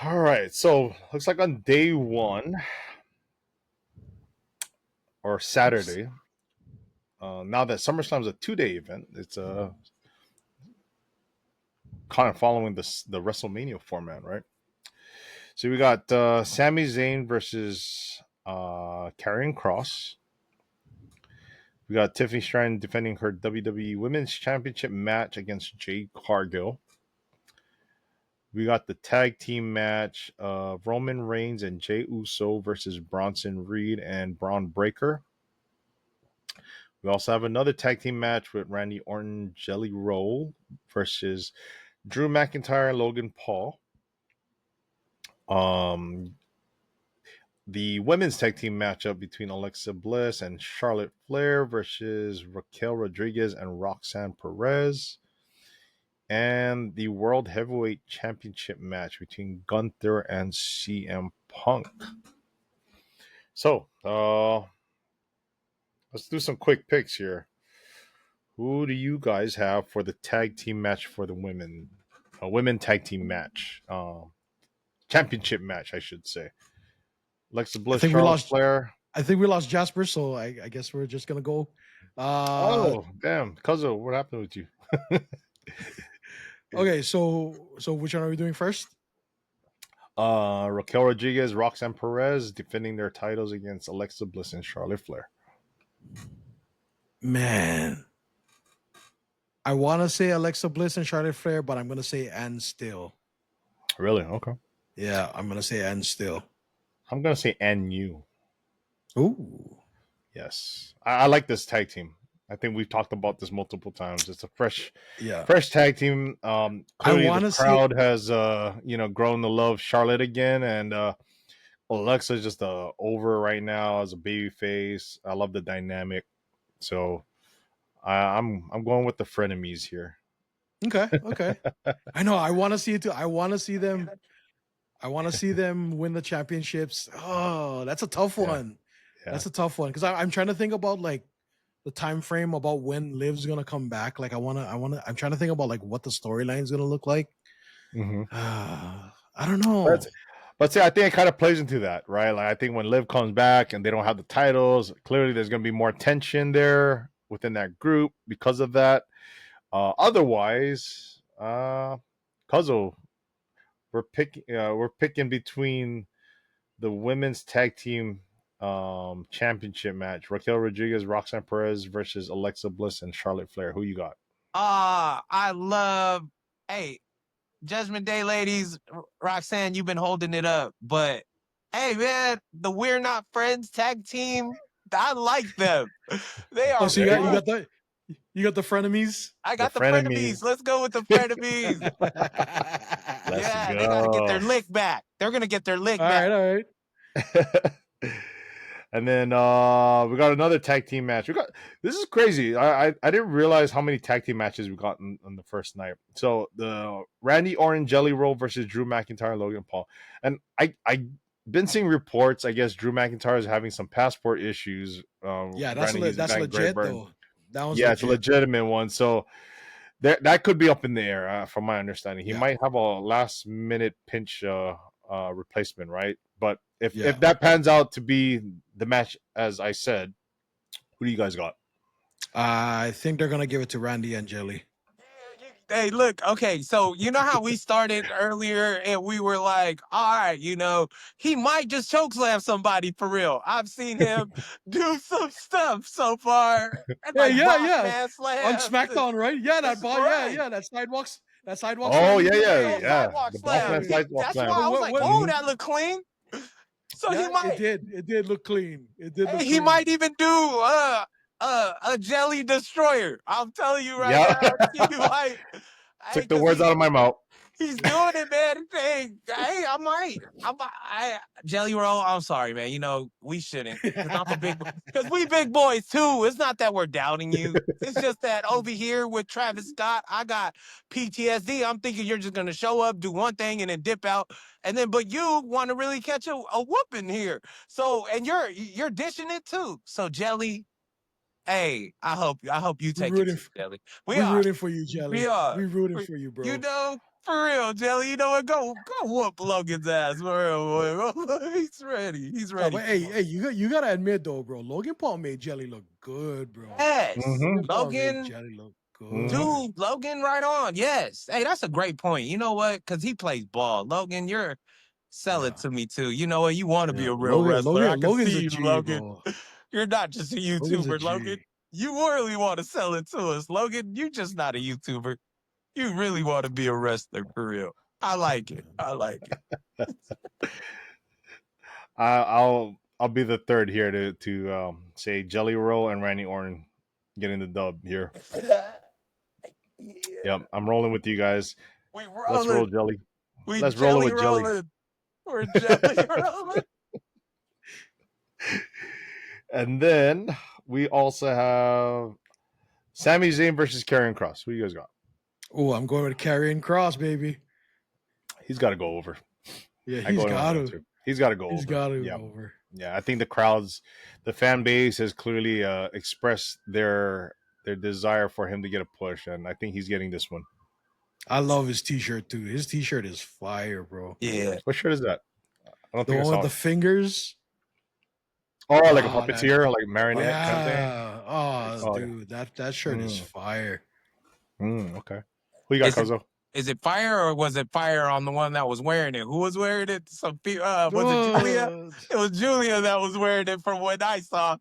All right, so looks like on day one, or Saturday. Now that SummerSlam is a 2-day event, it's kind of following the WrestleMania format, right? So we got Sami Zayn versus Karrion Kross. We got Tiffany Stratton defending her WWE Women's Championship match against Jade Cargill. We got the tag team match of Roman Reigns and Jey Uso versus Bronson Reed and Braun Breaker. We also have another tag team match with Randy Orton, Jelly Roll versus Drew McIntyre and Logan Paul. The women's tag team matchup between Alexa Bliss and Charlotte Flair versus Raquel Rodriguez and Roxanne Perez. And the World Heavyweight Championship match between Gunther and CM Punk. So, let's do some quick picks here. Who do you guys have for the tag team match for the women? A women tag team match. Championship match, I should say. Alexa Bliss, Charlotte Flair. I think we lost Jasper, so I guess we're just gonna go. Oh, damn. Cuzzo, what happened with you? Okay, so which one are we doing first? Raquel Rodriguez, Roxanne Perez defending their titles against Alexa Bliss and Charlotte Flair. Man, I want to say Alexa Bliss and Charlotte Flair, but I'm gonna say and still. Really? Okay. Yeah, I'm gonna say and still. I'm gonna say and you. Ooh. Yes, I like this tag team. I think we've talked about this multiple times. It's a fresh tag team. Clearly the crowd has grown to love Charlotte again, and Alexa's just over right now as a baby face. I love the dynamic, so I'm going with the frenemies here. Okay. I know. I want to see it too. I want to see them. I want to see them win the championships. Oh, that's a tough one. Yeah. That's a tough one because I'm trying to think about like the time frame about when Liv's gonna come back. Like I'm trying to think about like what the storyline is gonna look like. Mm-hmm. I don't know. But see, I think it kind of plays into that, right? Like I think when Liv comes back and they don't have the titles, clearly there's gonna be more tension there within that group because of that. Otherwise, Cuzzo, we're picking between the women's tag team championship match: Raquel Rodriguez, Roxanne Perez versus Alexa Bliss and Charlotte Flair. Who you got? I love, hey, Judgment Day ladies, Roxanne, you've been holding it up, but hey man, the We're Not Friends tag team, I like them. They are. So you got the frenemies. I got the frenemies. Let's go with the frenemies. Yeah, they gotta get their lick back. They're gonna get their lick back. All right. And then we got another tag team match. This is crazy. I didn't realize how many tag team matches we got on the first night. So the Randy Orton Jelly Roll versus Drew McIntyre and Logan Paul. And I've been seeing reports. I guess Drew McIntyre is having some passport issues. That's legit though. It's a legitimate one. So that could be up in the air, from my understanding. He might have a last minute pinch replacement, right? But if that pans out to be the match, as I said, who do you guys got? I think they're gonna give it to Randy and Jelly. Hey, look, okay, so you know how we started earlier and we were like, all right, he might just chokeslam somebody for real. I've seen him do some stuff so far. Man slam. On SmackDown, right? Yeah, that ball, right. that sidewalks. Oh, yeah. Sidewalk slam. That's why I was like, oh, that looked clean. So he might. It did look clean. He might even do a jelly destroyer. I'm telling you right now. He might. Took the words out of my mouth. He's doing it, man. Hey, I might. Jelly Roll, I'm sorry, man. We shouldn't. Because we big boys, too. It's not that we're doubting you. It's just that over here with Travis Scott, I got PTSD. I'm thinking you're just going to show up, do one thing, and then dip out. But you want to really catch a whooping here. So, and you're dishing it, too. So, Jelly, hey, I hope you take it, Jelly. We're rooting for you, Jelly. We are. We're rooting for you, bro. For real, Jelly. You know what? Go whoop Logan's ass for real, boy. He's ready. He's ready. But hey, you gotta admit though, bro. Logan Paul made Jelly look good, bro. Yes, Logan made Jelly look good. Dude, Logan, right on. Yes. Hey, that's a great point. You know what? Because he plays ball. Logan, sell it to me too. You know what? You want to be a real wrestler. I can see you, Logan. Bro. You're not just a YouTuber, Logan. You really want to sell it to us, Logan. You're just not a YouTuber. You really want to be a wrestler for real. I like it. I'll be the third here to say Jelly Roll and Randy Orton getting the dub here. Yeah. Yep, I'm rolling with you guys. We Let's roll rolling. jelly. We Let's roll it jelly with jelly. rolling. We're jelly rolling. And then we also have Sami Zayn versus Karrion Kross. Who you guys got? Oh, I'm going with Karrion Kross, baby. He's got to go over. Yeah, I he's go got anywhere to. too. He's got to go He's over. got to Yeah. go over. Yeah, I think the fan base has clearly expressed their desire for him to get a push, and I think he's getting this one. I love his T-shirt too. His T-shirt is fire, bro. Yeah. What shirt is that? I don't The think I one saw with the it. fingers. Oh, like a Oh, puppeteer, like marionette kind of thing. Yeah. Oh, Oh, dude, that shirt is fire. Okay. Who you got, Kozo? Is it fire or was it fire on the one that was wearing it? Who was wearing it? Some people. Was it Julia? It was Julia that was wearing it from what I saw.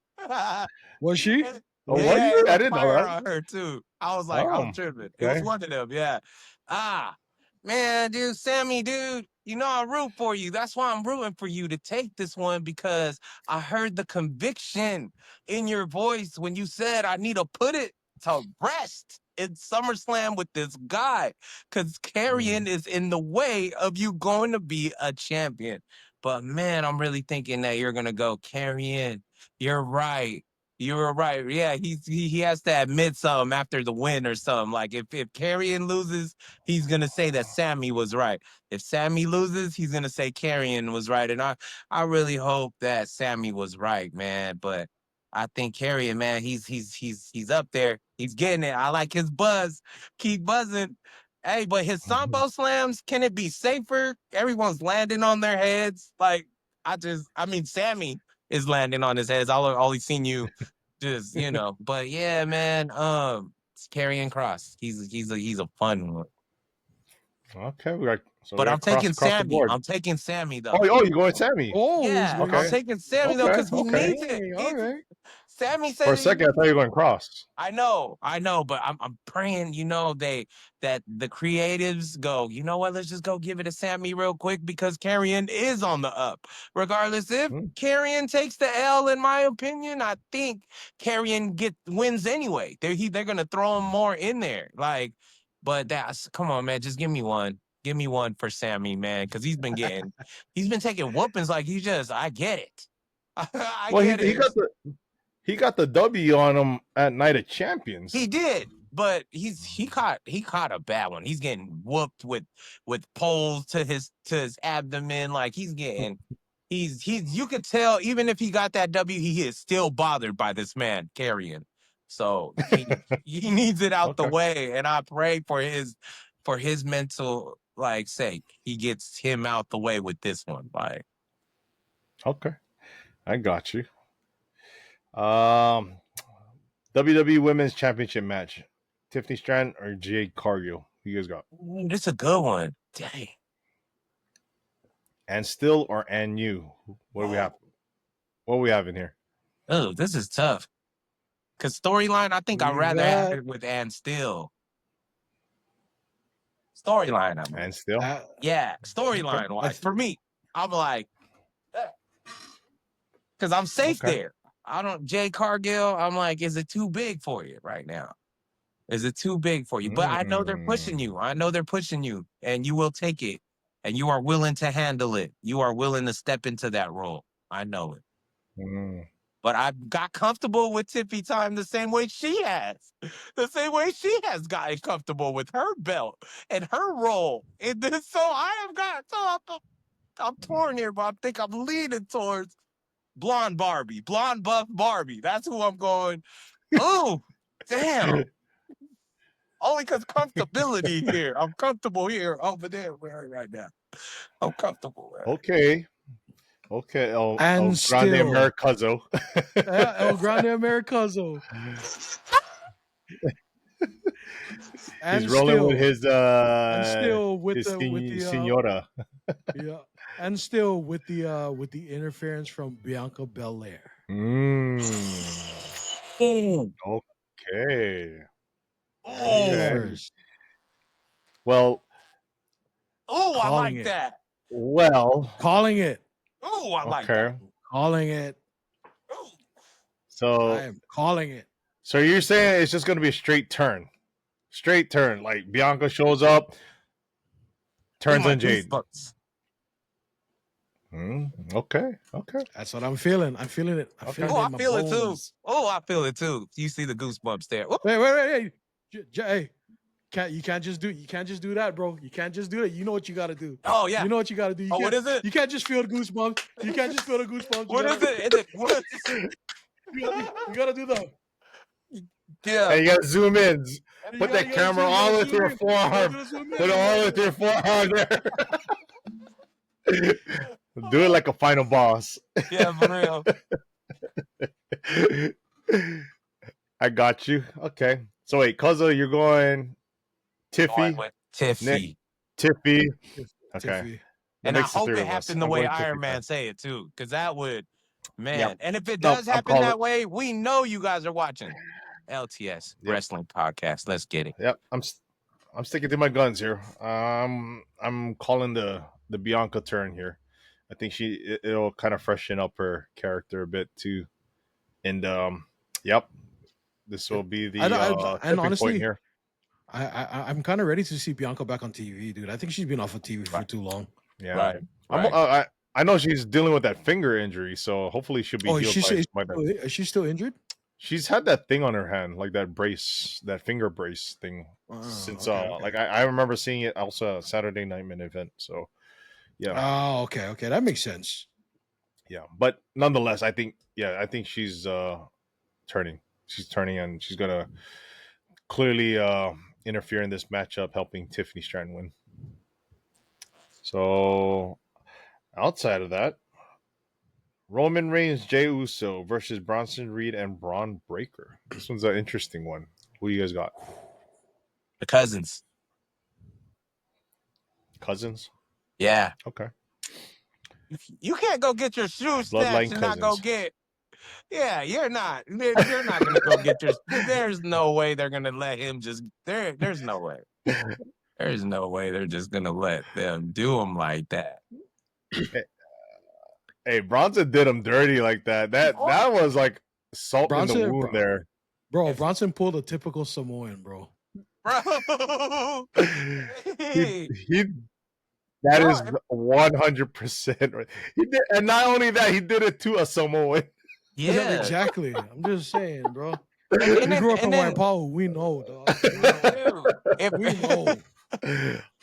Was she? Oh, yeah, was it it? was I didn't know fire that. on her too. I was like, I'm tripping. It was one of them. Yeah. Man, dude, Sammy, dude, you know I root for you. That's why I'm rooting for you to take this one because I heard the conviction in your voice when you said I need to put it to rest in SummerSlam with this guy because Karrion is in the way of you going to be a champion. But man, I'm really thinking that you're gonna go Karrion. You're right. You were right. Yeah, he has to admit something after the win or something. Like if Karrion loses, he's gonna say that Sammy was right. If Sammy loses, he's gonna say Karrion was right. And I really hope that Sammy was right, man. But I think Karrion, man, he's up there. He's getting it. I like his buzz. Keep buzzing. Hey, but his Sambo slams, can it be safer? Everyone's landing on their heads. Like I mean, Sammy is landing on his heads. I'll only seen you just, but yeah, man, it's Karrion Kross. He's a fun one. Okay, But I'm taking Sammy. I'm taking Sammy though. Oh, you going Sammy? Oh, yeah, I'm taking Sammy though because he needs it. All right. Sammy said For a second, I thought you were going Kross. I know, but I'm praying, that the creatives go, you know what, let's just go give it to Sammy real quick because Karrion is on the up. Regardless if Karrion takes the L, in my opinion, I think Karrion wins anyway. They're gonna throw him more in there. But come on, man, just give me one. Give me one for Sammy, man, because he's been taking whoopings like I get it. I get it. He got the W on him at Night of Champions. He did, but he caught a bad one. He's getting whooped with poles to his abdomen. Like he's you could tell even if he got that W, he is still bothered by this man Karrion. So he needs it out the way, and I pray for his mental sake. He gets him out the way with this one. Okay, I got you. WWE Women's Championship match: Tiffany Stratton or Jade Cargill? Who you guys got? It's a good one. Dang. And still or and you? What do we have? What do we have in here? Oh, this is tough. Because storyline, I think I'd rather have it with and still. Storyline, I mean. And still? Yeah, storyline wise. For me, I'm like, because I'm safe there. Jay Cargill, I'm like, is it too big for you right now? Is it too big for you? But I know they're pushing you. And you will take it. And you are willing to handle it. You are willing to step into that role. I know it. But I got comfortable with Tiffy time the same way she has. The same way she has gotten comfortable with her belt and her role. And so I'm torn here, but I think I'm leaning towards blonde buff Barbie. That's who I'm going. Oh, damn. Only because comfortability here. I'm comfortable here over there right now. I'm comfortable. Okay. El And Grande Americazo. El Grande Americazo. He's rolling with his senora. Yeah. And still with the interference from Bianca Belair. Okay. First. Well. Oh, I like that. Well. Calling it. Oh, I like that. Calling it. So I am calling it. So you're saying it's just going to be a straight turn? Straight turn. Like Bianca shows up, turns on Jade. Okay. That's what I'm feeling. I'm feeling it. I'm feeling it in my bones. I feel it too. You see the goosebumps there. Wait. Hey, you can't just do that, bro. You can't just do it. You know what you got to do. Oh yeah. You know what you got to do. What is it? You can't just feel the goosebumps. You can't just feel the goosebumps. What is it? Is it what? You got to do the. Yeah. And you got to zoom in. Put that camera all with your forearm. Put it all with your forearm there. Do it like a final boss. Yeah, for real. I got you. Okay. So wait, Cuzzo, you're going Tiffy. Tiffy. Tiffy. Okay. Tiffy. And I hope it happened the way Iron Man say it too, because that would, man. Yep. And if it does happen that way, we know you guys are watching LTS Wrestling Podcast. Let's get it. Yep. I'm sticking to my guns here. I'm calling the Bianca turn here. I think it'll kind of freshen up her character a bit too. And yep, this will be the and honestly, point here. I'm kind of ready to see Bianca back on TV, dude. I think she's been off of TV for too long. Yeah, right. I know she's dealing with that finger injury, so hopefully she'll be healed by that. Is she still injured? She's had that thing on her hand, like that brace, that finger brace thing, since like I remember seeing it also Saturday Night Main Event. So yeah. Oh, okay, that makes sense. Yeah, but nonetheless, I think she's turning. She's turning, and she's gonna clearly interfere in this matchup, helping Tiffany Stratton win. So outside of that, Roman Reigns, Jey Uso versus Bronson Reed and Braun Breaker. This one's an interesting one. Who you guys got? The cousins. Cousins? Yeah. Okay. You can't go get your shoes snatched and not go get. Yeah, you're not. You're not gonna go get your. There's no way they're gonna let him just. There's no way. There's no way they're just gonna let them do him like that. Hey, Bronson did him dirty like that. That was like salt in the wound there. Bro, Bronson pulled a typical Samoan, bro. Bro. That is 100% right. He did, and not only that, he did it to a Samoan. Yeah, exactly. I'm just saying, bro. We grew up in White Power. We know, dog. We know.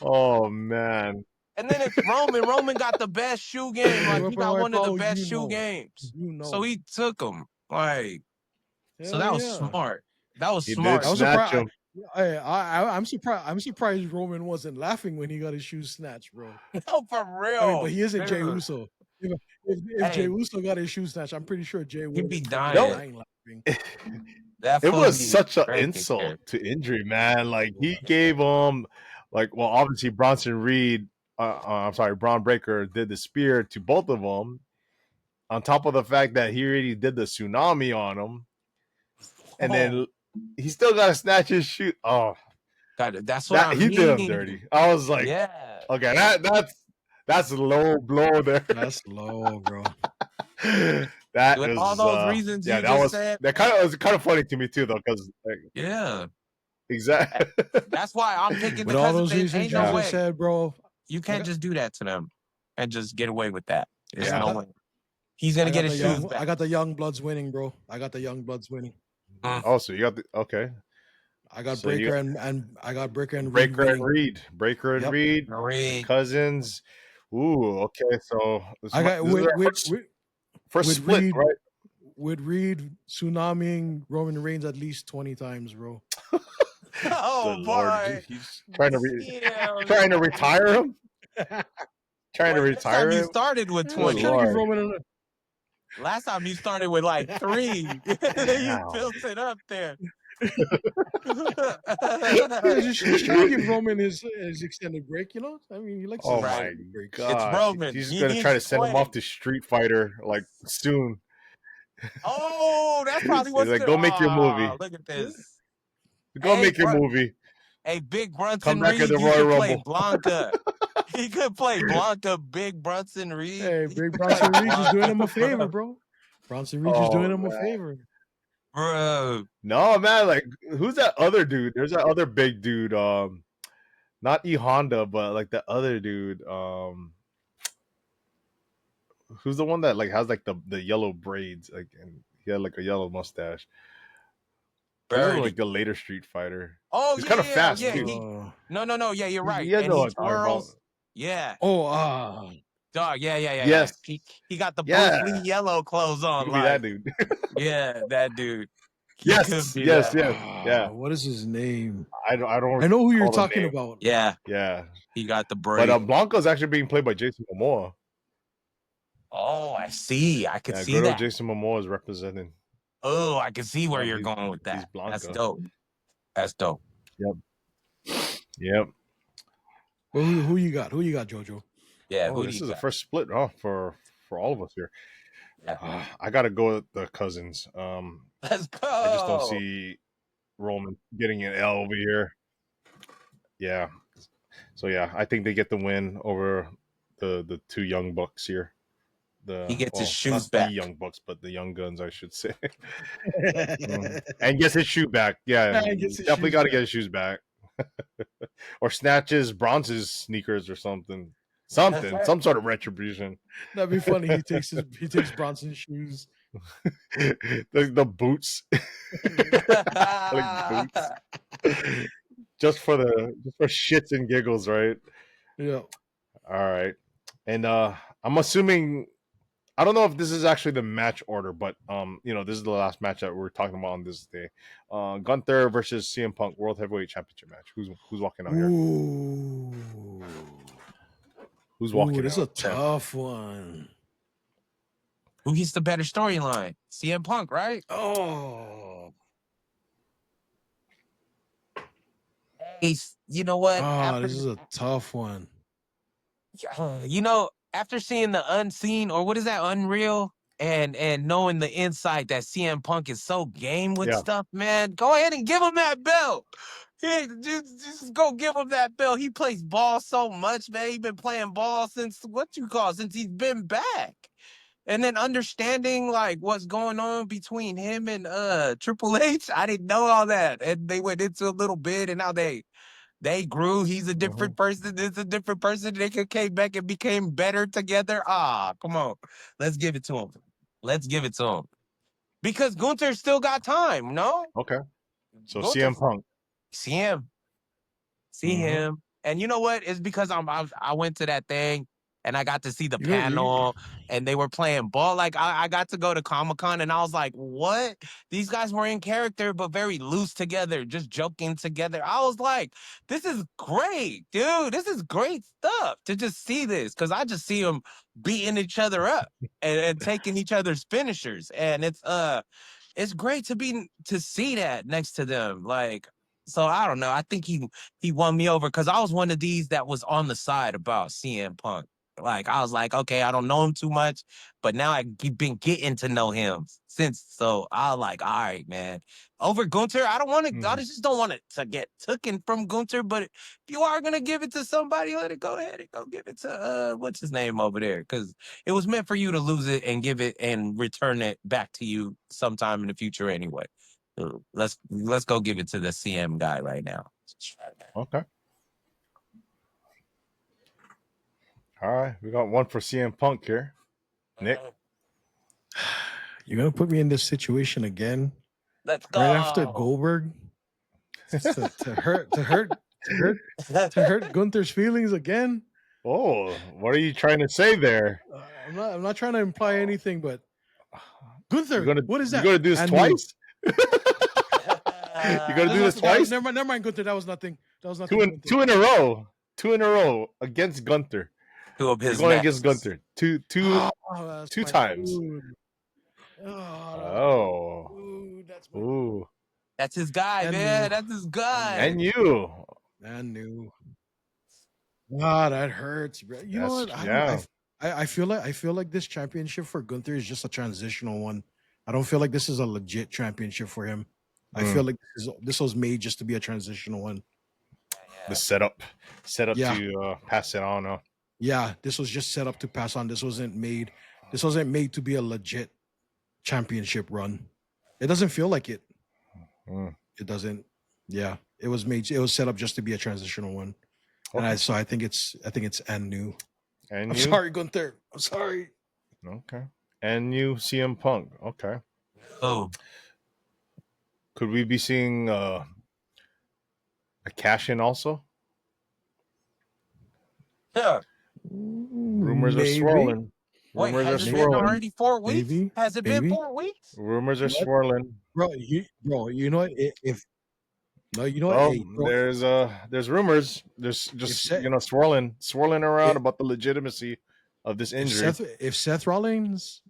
Oh man. And then it's Roman. Roman got the best shoe game. Like he got one of the best shoe games. So he took him. Like, so that was smart. That was smart. I'm surprised Roman wasn't laughing when he got his shoes snatched, bro. No, for real. But he isn't Jey Uso. If Jey Uso got his shoes snatched, I'm pretty sure Jey would be dying. It was such an insult to injury, man. Like he gave him, obviously Bronson Reed. Braun Breaker did the spear to both of them. On top of the fact that he already did the tsunami on him, and then he still got to snatch his shoe. Oh, God, that's what I mean. He did him dirty. I was like, okay, that's a low blow there. That's low, bro. That with is, all those reasons you just said. That was kind of funny to me too, though, because exactly. That's why I'm picking with all those reasons you just said, bro. You can't just do that to them and just get away with that. There's no way. He's gonna get his shoes back. I got the Young Bloods winning, bro. I got the Young Bloods winning. Oh, so you got the I got Breaker and I got Breaker and Reed. Breaker and Reed. Cousins. Ooh, okay. So I got first split, Reed, right? With Reed tsunamiing Roman Reigns at least 20 times, bro. Oh boy! He's trying to retire him. Trying to retire him. You started with 20. Last time you started with like 3. You built it up there. Just trying to give Roman his extended break, you know? I mean, he likes my break. God. It's Roman. He's going to try to send him off to Street Fighter like soon. Oh, that's probably what's like, go make your movie. Look at this. Go make your movie. Hey, Big Brunson Come back Reed, at the Royal Rumble. Blanca. He could play Blanca, Big Brunson Reed. Hey, Big Bronson Reed is doing him a favor, bro. Bronson Reed is doing him a favor. Bro. No, man. Like, who's that other dude? There's that other big dude. Not E Honda, but like the other dude. Who's the one that like has like the yellow braids? Like, and he had like a yellow mustache. This is Birdie. like the later Street Fighter. Oh, He's yeah, kind of yeah, fast yeah. too. No. Yeah, you're right. You guys And know he what I'm talking about. twirls. Yeah. Oh, Dog, yeah. Yes. He got the Bruce Yeah. Lee yellow clothes He on. could be Like, that dude. yeah, that dude. He could Yes. be Yes. that. Yes. Yeah. what is his name? I don't. I know who you're recall the talking name. about. Yeah, Yeah. he got the braid. But Blanco's actually being played by Jason Momoa. Oh, I see. I could see good old that. Jason Momoa is representing. Oh, I can see where Yeah, you're he's- going with he's that. Blanco. That's dope. That's dope. Yep. Well, who you got? Who you got, Jojo? Yeah, Oh, who do this you is the got? first split, for all of us here. Yeah. I gotta go with the cousins. Let's go. I just don't see Roman getting an L over here. Yeah. So yeah, I think they get the win over the two young bucks here. He gets his shoes not back. The young bucks, but the young guns, I should say. And gets his shoe back. Yeah, definitely got to get his shoes back. Or snatches Bronze's sneakers or something. Some sort of retribution. That'd be funny. He takes Bronson's shoes. the boots. Like boots. just for shits and giggles, right? Yeah. All right. And I'm assuming, I don't know if this is actually the match order, but this is the last match that we're talking about on this day. Gunther versus CM Punk World Heavyweight Championship match. Who's walking out here? Ooh. Who's walking out? This is a tough one. Who gets the better storyline? CM Punk, right? Oh. Hey, you know what? This is a tough one. After seeing the unseen, or what is that, Unreal, and knowing the insight that CM Punk is so game with stuff, man, go ahead and give him that belt. Hey, just go give him that belt. He plays ball so much, man. He's been playing ball since since he's been back. And then understanding like what's going on between him and Triple H, I didn't know all that. And they went into a little bit, and now they grew. He's a different person. It's a different person. They came back and became better together. Come on. Let's give it to him. Let's give it to him. Because Gunther still got time, no? Okay. So Gunther, CM Punk. See him. And you know what? It's because I went to that thing and I got to see the panel and they were playing ball. Like I got to go to Comic-Con and I was like, what? These guys were in character, but very loose together, just joking together. I was like, this is great, dude. This is great stuff to just see this. Cause I just see them beating each other up and taking each other's finishers. And it's great to see that next to them. Like, so I don't know. I think he won me over because I was one of these that was on the side about CM Punk. Like, I was like, okay, I don't know him too much, but now I've been getting to know him since. So I was like, all right, man. Over Gunther, I don't want to, I just don't want it to get taken from Gunther, but if you are going to give it to somebody, let it go ahead and go give it to, what's his name over there? Because it was meant for you to lose it and give it and return it back to you sometime in the future anyway. So let's go give it to the CM guy right now. Okay. All right, we got one for CM Punk here. Nick, you're gonna put me in this situation again. Let's go. Right after Goldberg, to hurt Gunther's feelings again. Oh, what are you trying to say there? I'm not trying to imply anything, but Gunther, what is that? You're gonna do this twice? You're gonna do this twice? Never mind, Gunther. That was nothing. Nothing. Two in a row. 2 in a row against Gunther. Two of his going against Gunther. Two times. Dude. Oh. Dude, that's his guy, man. That's his guy. And you. I knew. Ah, that hurts, bro. You know what? I feel like this championship for Gunther is just a transitional one. I don't feel like this is a legit championship for him. I feel like this was made just to be a transitional one. The setup to pass it on. Yeah, this was just set up to pass on. This wasn't made to be a legit championship run. It doesn't feel like it. Mm. It doesn't. Yeah, it was made. It was set up just to be a transitional one, and Okay. I think it's and new. And I'm you? sorry, Gunther. I'm sorry. Okay. And new CM Punk. Okay. Oh, Could we be seeing a cash in also? yeah. Rumors are Maybe. swirling. Wait, Rumors are has it been swirling. already 4 weeks? Maybe. Has it been 4 weeks? Rumors are What? swirling. Bro, you know what? If no, you know what? Well, Hey, bro, there's rumors. There's if just Seth, swirling around if, about the legitimacy of this injury. if Seth Rollins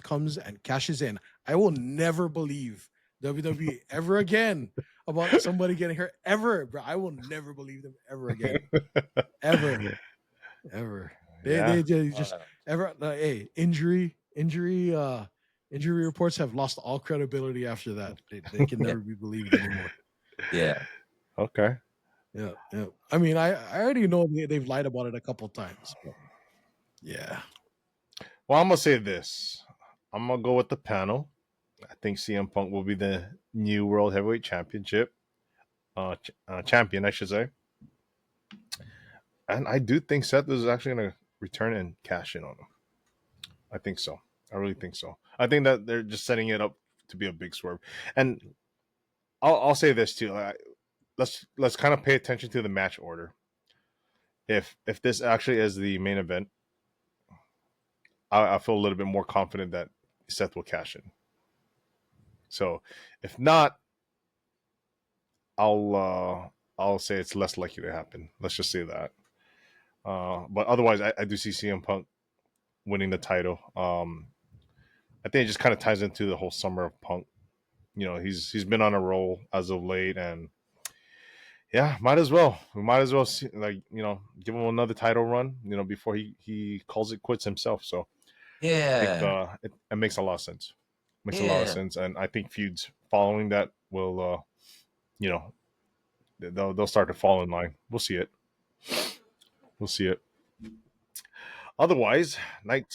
comes and cashes in, I will never believe WWE ever again about somebody getting hurt ever, bro. I will never believe them ever again, ever. Yeah. They just ever. Hey, injury reports have lost all credibility after that. They can never be believed anymore. Yeah. Okay. Yeah. I mean, I already know they've lied about it a couple times. But yeah. Well, I'm gonna say this. I'm gonna go with the panel. I think CM Punk will be the new World Heavyweight Championship champion, I should say. And I do think Seth is actually gonna return and cash in on him. I think so. I really think so. I think that they're just setting it up to be a big swerve. And I'll say this too. Let's kind of pay attention to the match order. If this actually is the main event, I feel a little bit more confident that Seth will cash in. So if not, I'll say it's less likely to happen. Let's just say that. But otherwise, I do see CM Punk winning the title. I think it just kind of ties into the whole summer of Punk. You know, he's been on a roll as of late, and yeah, might as well. We might as well see, give him another title run. Before he calls it quits himself. So I think Yeah. it makes a lot of sense. Makes a lot of Yeah. sense, and I think feuds following that will, they'll start to fall in line. We'll see it. We'll see it. Otherwise, night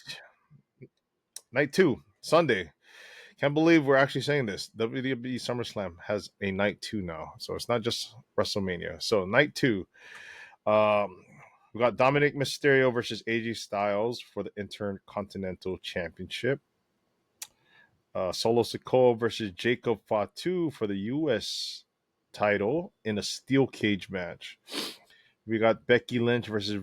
2, Sunday. Can't believe we're actually saying this. WWE SummerSlam has a night 2 now, so it's not just WrestleMania. So night 2, we got Dominic Mysterio versus AJ Styles for the Intercontinental Championship. Solo Sikoa versus Jacob Fatu for the U.S. title in a steel cage match. We got Becky Lynch versus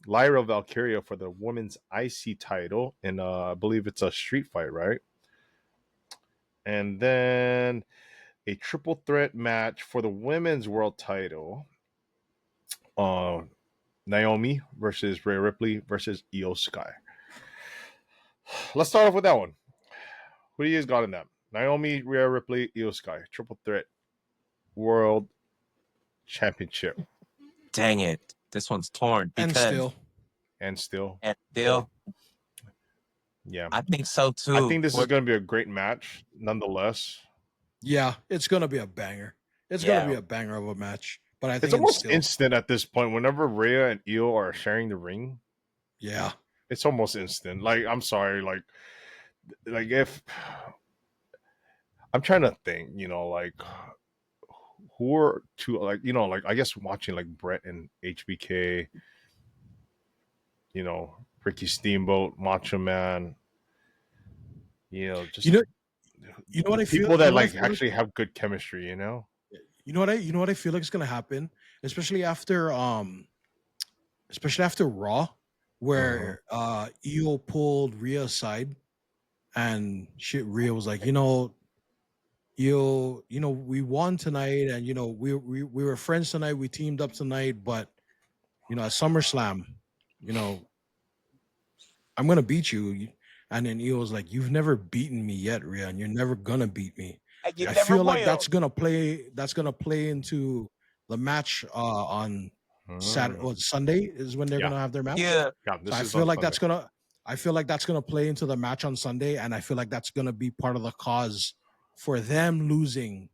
Lyra Valkyria for the women's IC title, and I believe it's a street fight, right? And then a triple threat match for the women's world title. Naomi versus Rhea Ripley versus Io Sky. Let's start off with that one. Who do you guys got in that? Naomi, Rhea Ripley, Io Sky. Triple threat world championship. Dang it. This one's torn. And still. Yeah. I think so too. I think this is going to be a great match, nonetheless. Yeah, it's going to be a banger. It's going to be a banger of a match. But I think it's almost instant at this point. Whenever Rhea and Io are sharing the ring, yeah, it's almost instant. Like, I'm sorry, like if I'm trying to think, who are two, I guess watching like Brett and HBK, Ricky Steamboat, Macho Man, just you know what I feel. People that actually have good chemistry, You know what I feel like is gonna happen, especially after Raw, where Io pulled Rhea aside, and Rhea was like, we won tonight, and we were friends tonight, we teamed up tonight, but at SummerSlam, I'm gonna beat you. And then Io was like, you've never beaten me yet, Rhea, and you're never gonna beat me. I feel like that's gonna play into the match on Saturday or Sunday is when they're gonna have their match. Yeah. So I feel like that's gonna play into the match on Sunday, and I feel like that's gonna be part of the cause for them losing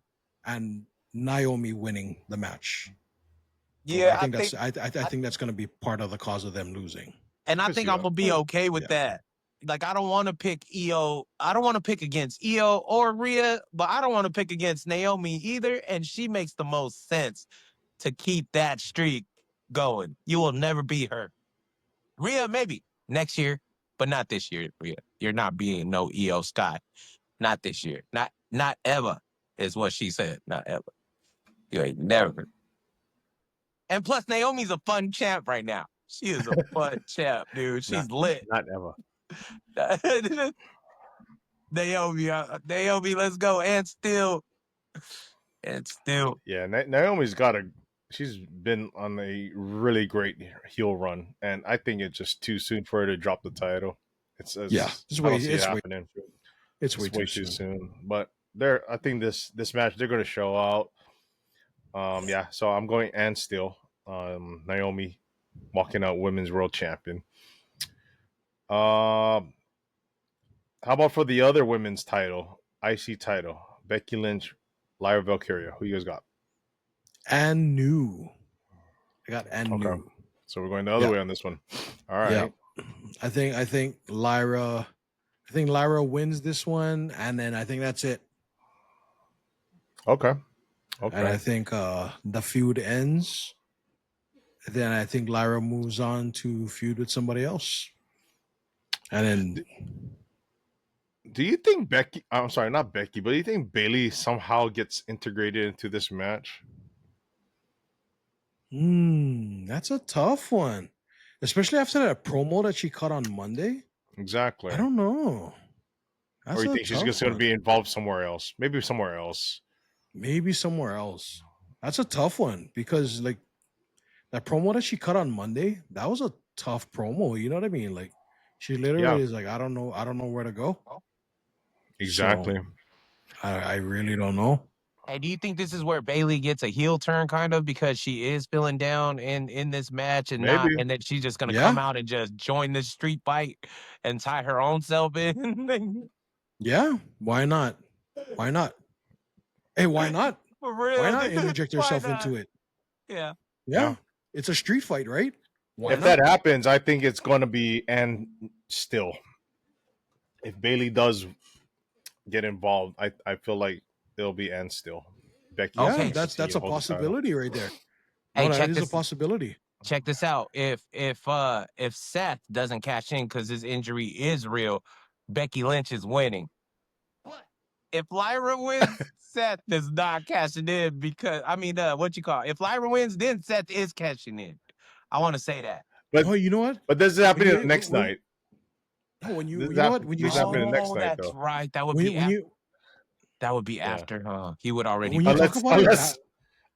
and Naomi winning the match. Yeah, so I think that's gonna be part of the cause of them losing. And I think I'm gonna be okay with that. Like, I don't want to pick Io. I don't want to pick against Io or Rhea, but I don't want to pick against Naomi either. And she makes the most sense to keep that streak going. You will never beat her. Rhea, maybe next year, but not this year, Rhea. You're not being no Io Sky. Not this year. Not ever, is what she said. Not ever. You ain't never. And plus, Naomi's a fun champ right now. She is a fun champ, dude. She's lit. Not ever. Naomi, let's go. And still. Yeah, Naomi's she's been on a really great heel run, and I think it's just too soon for her to drop the title. It's way too soon. But I think this match they're going to show out. Yeah, so I'm going and still Naomi walking out women's world champion. How about for the other women's title, IC title, Becky Lynch, Lyra Valkyria? Who you guys got? And new. I got new. So we're going the other way on this one. All right. Yeah. I think Lyra wins this one, and then I think that's it. Okay. And I think the feud ends. Then I think Lyra moves on to feud with somebody else. And then do you think Becky, I'm sorry, not Becky, but do you think Bayley somehow gets integrated into this match? That's a tough one. Especially after that promo that she cut on Monday. Exactly. I don't know. Or you think she's just going to be involved somewhere else? Maybe somewhere else. That's a tough one because like that promo that she cut on Monday, that was a tough promo. You know what I mean? Like she literally is like, I don't know where to go. Exactly. So, I really don't know. Hey, do you think this is where Bayley gets a heel turn, kind of, because she is feeling down in this match and then she's just gonna come out and just join this street fight and tie her own self in? Yeah, why not? Hey, why not? For real? Why not interject yourself into it? Yeah. It's a street fight, right? If that happens, I think it's going to be and still. If Bayley does get involved, I feel like it'll be and still. Becky, that's a possibility right there. Hey, that is a possibility. Check this out. If Seth doesn't cash in because his injury is real, Becky Lynch is winning. If Lyra wins, Seth is not cashing in because if Lyra wins, then Seth is cashing in. I want to say that. But you know what? But this is happening the next night. No, when you happening the next night, that's though. right. That would be after, huh? He would already.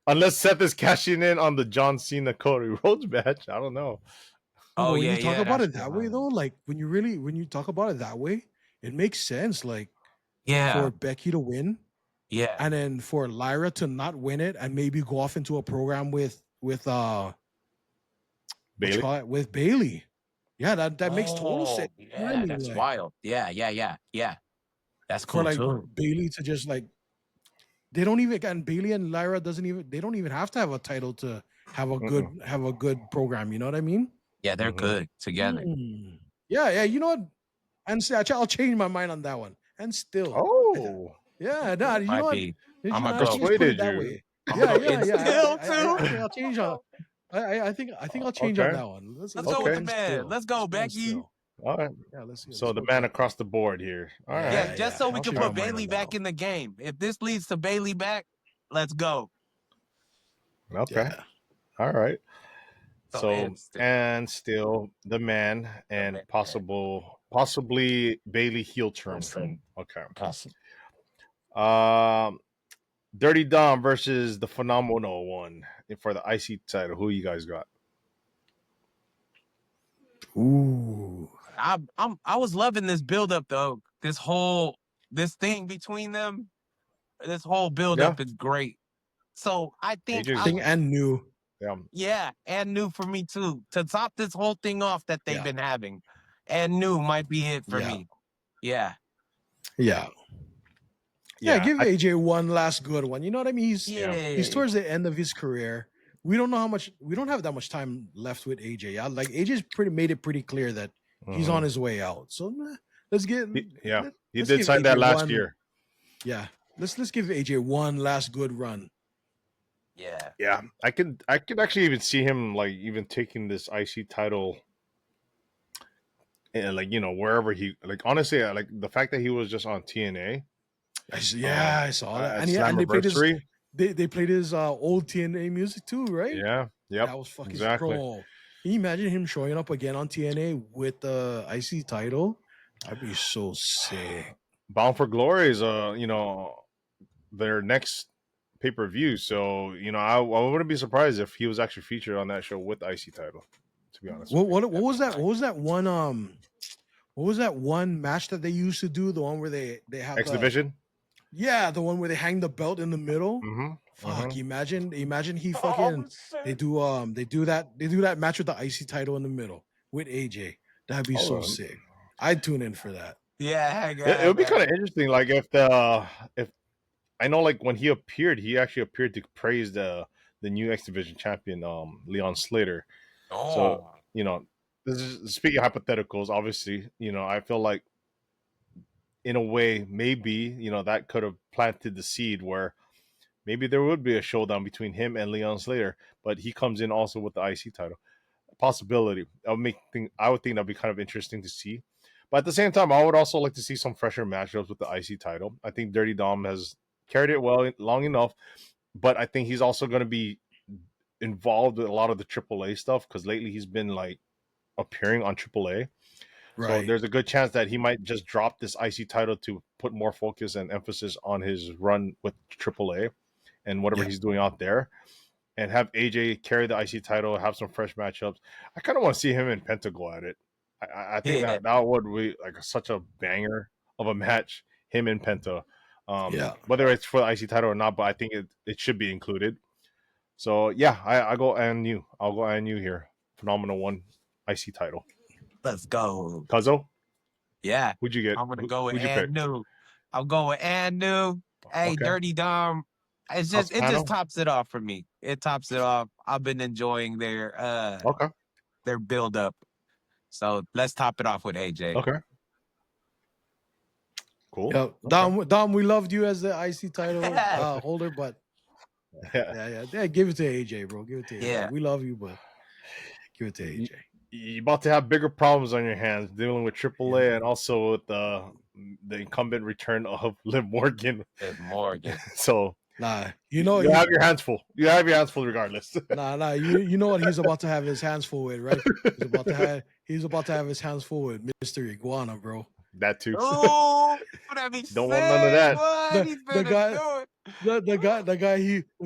Unless Seth is cashing in on the John Cena Cody Rhodes match, I don't know. When you talk about it that way, though, like when you talk about it that way, it makes sense. Like, for Becky to win, and then for Lyra to not win it and maybe go off into a program with Bayley. With Bayley. Yeah, that makes total sense. Yeah, that's wild. Yeah. That's cool for too. Bayley to just like they don't even and Bayley and Lyra they don't even have to have a title to have a good program. You know what I mean? Yeah, they're good together. Yeah. You know what? And I'll change my mind on that one. And still, you know what? I'm gonna persuaded you. I'll change on. I think I'll change on that one. Let's go with the man. Let's go, Becky. All right. Yeah, let's see. So the man across the board here. All right. Yeah, just so we can put Bayley back in the game. If this leads to Bayley back, let's go. Okay. Yeah. All right. So and still the man and possibly Bayley heel turn. Okay. Dirty Dom versus the Phenomenal One for the IC title. Who you guys got? Ooh. I was loving this build up though. This thing between them, this whole build up is great. So I think and new. Yeah, and new for me too. To top this whole thing off that they've been having. And new might be it for me. Yeah. Yeah, give AJ one last good one. You know what I mean? He's towards the end of his career. We don't have that much time left with AJ. Yeah, like AJ's made it pretty clear that he's on his way out. So let's get He let's did give sign that AJ last one. year. Yeah, let's give AJ one last good run. Yeah. Yeah, I could actually even see him like even taking this IC title, and like wherever he like. Honestly, like the fact that he was just on TNA. I saw that, At and they played his Slammiversary. they played his old TNA music too, right? Yeah, yep, That was fucking exactly. bro. Can you imagine him showing up again on TNA with the IC title? That'd be so sick. Bound for Glory is their next pay-per-view, so I wouldn't be surprised if he was actually featured on that show with the IC title, to be honest. What was that? What was that one? What was that one match that they used to do? The one where they have X Division. Yeah, the one where they hang the belt in the middle. Mm-hmm. Fuck, imagine he fucking they do that match with the IC title in the middle with AJ. That'd be so sick. I'd tune in for that. Yeah, It would be kind of interesting, like if I know, like when he appeared, he actually appeared to praise the new X Division champion, Leon Slater. So this is speaking of hypotheticals. Obviously, I feel like in a way, maybe that could have planted the seed where maybe there would be a showdown between him and Leon Slater, but he comes in also with the IC title. Possibility. I would think that'd be kind of interesting to see. But at the same time, I would also like to see some fresher matchups with the IC title. I think Dirty Dom has carried it well long enough, but I think he's also going to be involved with a lot of the AAA stuff because lately he's been like appearing on AAA. Right. So there's a good chance that he might just drop this IC title to put more focus and emphasis on his run with AAA and whatever he's doing out there, and have AJ carry the IC title, have some fresh matchups. I kind of want to see him and Penta go at it. I think that would be like such a banger of a match, him and Penta. Whether it's for the IC title or not, but I think it should be included. So yeah, I go ANU. I'll go ANU here. Phenomenal one IC title. Let's go. Cuzzo? Yeah. Who'd you get? I'm going to go with ANU. I'll go with ANU. Hey, okay. Dirty Dom. It just tops it off for me. It tops it off. I've been enjoying their build up. So let's top it off with AJ. Okay. Cool. Yo, Dom, we loved you as the IC title holder, but yeah, give it to AJ, bro. Give it to AJ. Yeah. We love you, but give it to AJ. You're about to have bigger problems on your hands dealing with AAA and also with the incumbent return of Liv Morgan. So you have your hands full. You have your hands full regardless. You know what he's about to have his hands full with, right? He's about to have his hands full with Mr. Iguana, bro. That too. Oh, don't want none of that. The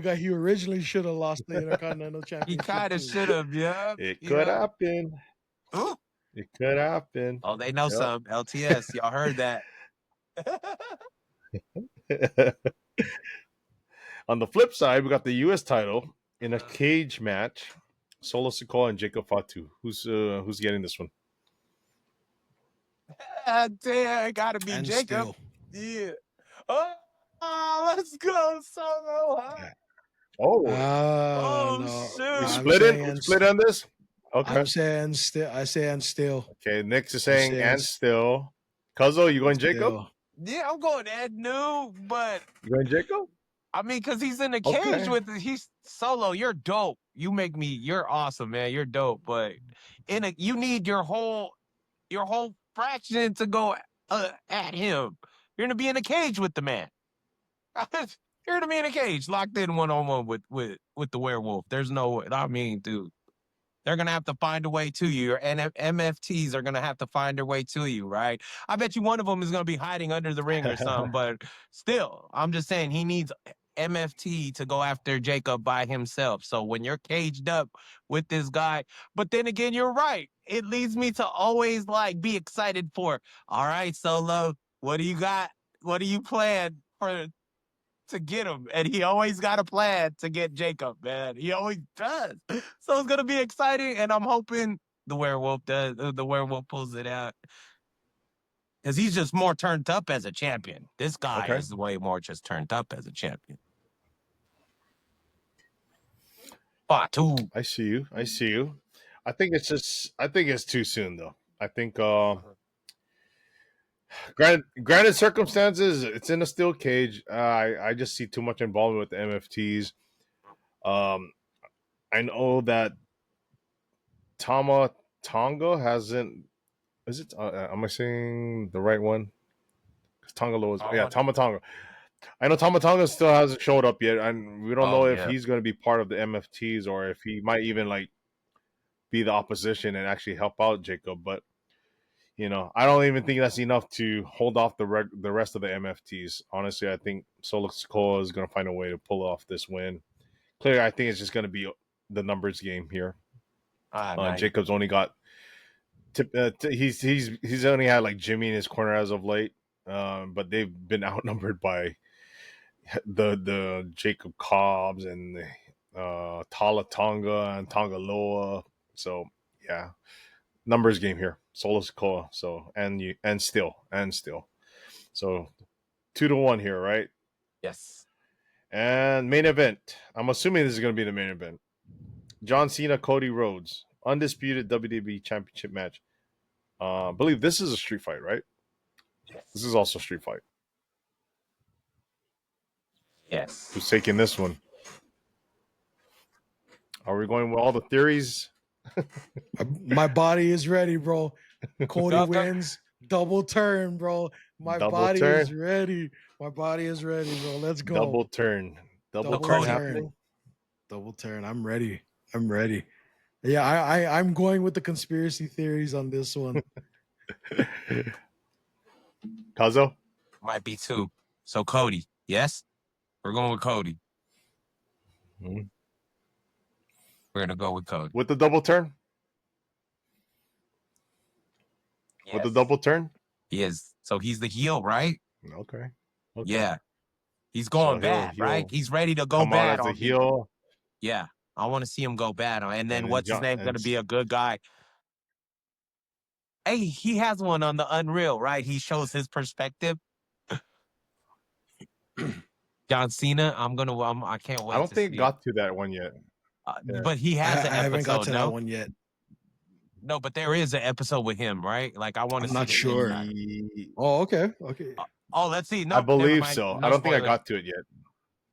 guy he originally should have lost the Intercontinental Championship. He kind of should have, yeah. It could happen. It could happen. Oh, they know some LTS. Y'all heard that. On the flip side, we got the U.S. title in a cage match. Solo Sikoa and Jacob Fatu. Who's getting this one? Damn, it gotta be and Jacob. Still. Yeah. Oh, let's go Solo. No. Shoot. We split on this? Okay. I'm saying still. I say and still. Okay, Nick's is saying and still. Cuzzo, you going Jacob? Yeah, I'm going ANU, but you going Jacob? I mean, because he's in the cage with he's Solo. You're dope. You're awesome, man. You're dope. But you need your whole fraction to go at him. You're gonna be in a cage with the man. You're gonna be in a cage, locked in 1-on-1 with the werewolf. There's no way. I mean, dude, they're gonna have to find a way to you. Your MFTs are gonna have to find their way to you, right? I bet you one of them is gonna be hiding under the ring or something. But still, I'm just saying he needs MFT to go after Jacob by himself. So when you're caged up with this guy, but then again, you're right. It leads me to always be excited for, all right, Solo, what do you got? What do you plan to get him? And he always got a plan to get Jacob, man. He always does. So it's going to be exciting. And I'm hoping the werewolf pulls it out. Because he's just more turned up as a champion. This guy is way more just turned up as a champion. Fatu. I see you. I think it's too soon though. I think, granted circumstances, it's in a steel cage. I just see too much involvement with the MFTs. I know that Tama Tonga hasn't. Is it? Am I saying the right one? Tonga Loa. Yeah, Tama Tonga. I know Tama Tonga still hasn't showed up yet, and we don't know if he's going to be part of the MFTs or if he might even like be the opposition and actually help out Jacob. But I don't even think that's enough to hold off the rest of the MFTs. Honestly, I think Solo Sikoa is going to find a way to pull off this win. Clearly, I think it's just going to be the numbers game here. Nice. Jacob's only got he's only had like Jimmy in his corner as of late, but they've been outnumbered by the Jacob Cobbs and Tala Tonga and Tonga Loa. So yeah, numbers game here. Solo Sikoa. So and still. So 2-1 here, right? Yes. And main event. I'm assuming this is going to be the main event. John Cena, Cody Rhodes, undisputed WWE Championship match. I believe this is a street fight, right? Yes. This is also a street fight. Yes. Who's taking this one? Are we going with all the theories? My body is ready, bro. Cody wins. Double turn, bro. My body is ready. My body is ready, bro. Let's go. Double turn. Double turn happening. Double turn. I'm ready. Yeah, I'm going with the conspiracy theories on this one. Kazo? Might be 2. So Cody, yes? We're going with Cody. Mm-hmm. We're going to go with Cody. With the double turn? Yes. With the double turn? He is. So he's the heel, right? Okay. Yeah. He's going bad, right? He's ready to go come bad out as on a heel. Yeah. I want to see him go bad on. And then what's his name going to be a good guy? Hey, he has one on the Unreal, right? He shows his perspective. John Cena, I can't wait. I don't think it got to that one yet. But he has an episode. I haven't got to that one yet. No, but there is an episode with him, right? Like I want to see. I'm not sure. Oh, okay. Let's see. No, I believe so. I don't think I got to it yet.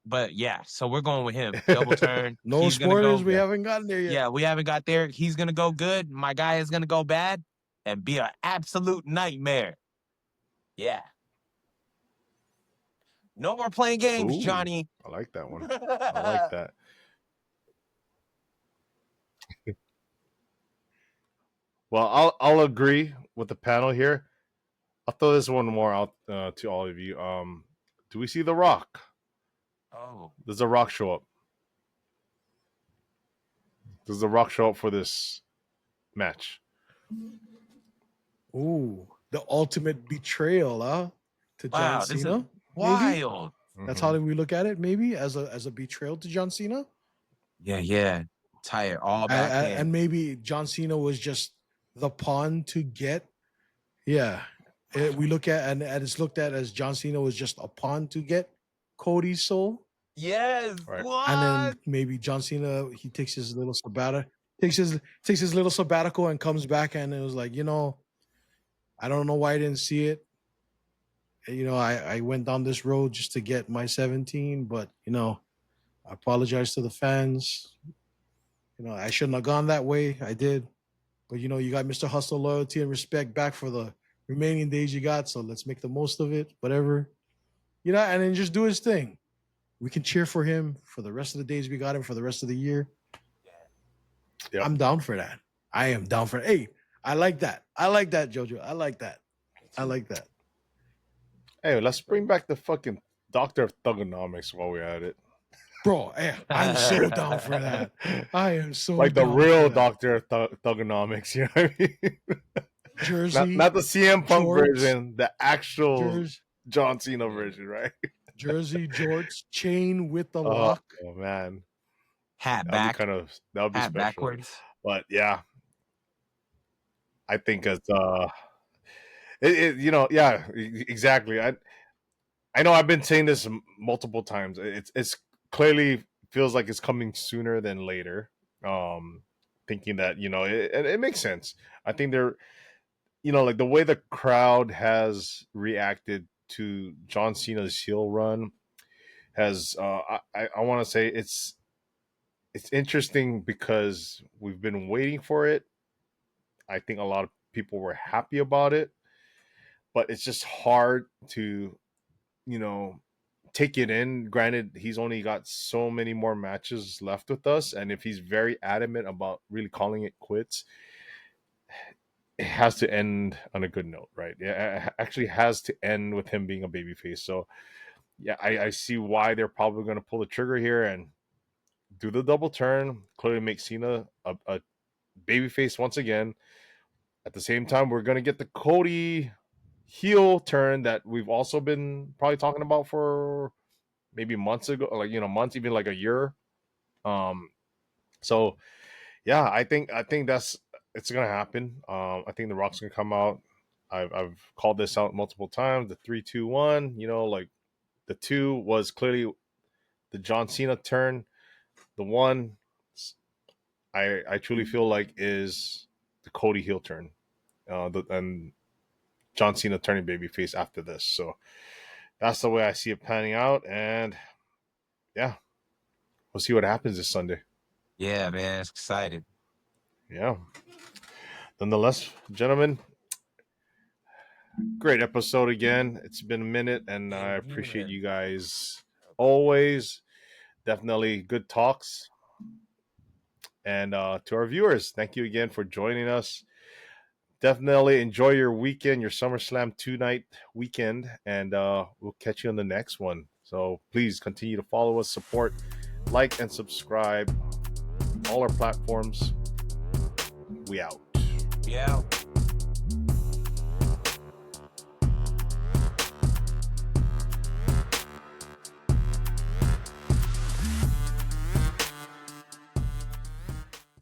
But yeah, so we're going with him. Double turn. No spoilers. We haven't gotten there yet. Yeah, we haven't got there. He's gonna go good. My guy is gonna go bad and be an absolute nightmare. Yeah. No more playing games, Johnny. I like that one. I like that. Well, I'll agree with the panel here. I'll throw this one more out to all of you. Do we see The Rock? Oh. Does The Rock show up? Does The Rock show up for this match? Ooh, the ultimate betrayal, to John Cena. Wild. That's how we look at it, maybe as a betrayal to John Cena. Yeah. Tired all back and maybe John Cena was just the pawn to get. Yeah, we look at and it's looked at as John Cena was just a pawn to get Cody's soul. Yes. Right. What? And then maybe John Cena, he takes his little sabbatical, takes his little sabbatical and comes back and it was like, I don't know why I didn't see it. I went down this road just to get my 17, but I apologize to the fans. I shouldn't have gone that way. I did. But you got Mr. Hustle loyalty and respect back for the remaining days you got. So let's make the most of it. Whatever. And then just do his thing. We can cheer for him for the rest of the days we got him for the rest of the year. Yep. I'm down for that. I am down for it. Hey, I like that. Jojo. I like that. Hey, let's bring back the fucking Doctor of Thugonomics while we're at it. Bro, I'm so down for that. I am so like the real Doctor of Thugonomics, you know what I mean? Jersey. Not the CM Punk version, the actual John Cena version, right? Jersey Jorts, chain with the lock. Oh man. Hat back. That would be hat special. Backwards. But yeah. I think it's exactly. I know I've been saying this multiple times. It's clearly feels like it's coming sooner than later. Thinking that it makes sense. I think like the way the crowd has reacted to John Cena's heel run has I want to say it's interesting because we've been waiting for it. I think a lot of people were happy about it, but it's just hard to, take it in. Granted, he's only got so many more matches left with us, and if he's very adamant about really calling it quits, it has to end on a good note, right? Yeah, it actually has to end with him being a babyface. So, yeah, I see why they're probably going to pull the trigger here and do the double turn. Clearly, make Cena a babyface once again. At the same time, we're going to get the Cody heel turn that we've also been probably talking about for maybe months ago, like months, even like a year. So yeah, I think that's it's gonna happen. I think the Rock's gonna come out. I've called this out multiple times. The 3-2-1. Like the 2 was clearly the John Cena turn. The 1, I truly feel like is the Cody heel turn. And John Cena turning babyface after this. So that's the way I see it panning out. And yeah, we'll see what happens this Sunday. Yeah, man, it's excited. Yeah. Nonetheless, gentlemen, great episode again. It's been a minute, and I appreciate you guys always. Definitely good talks. And to our viewers, thank you again for joining us. Definitely enjoy your weekend, your SummerSlam 2-night weekend, and we'll catch you on the next one. So please continue to follow us, support, like, and subscribe. All our platforms. We out. Yeah.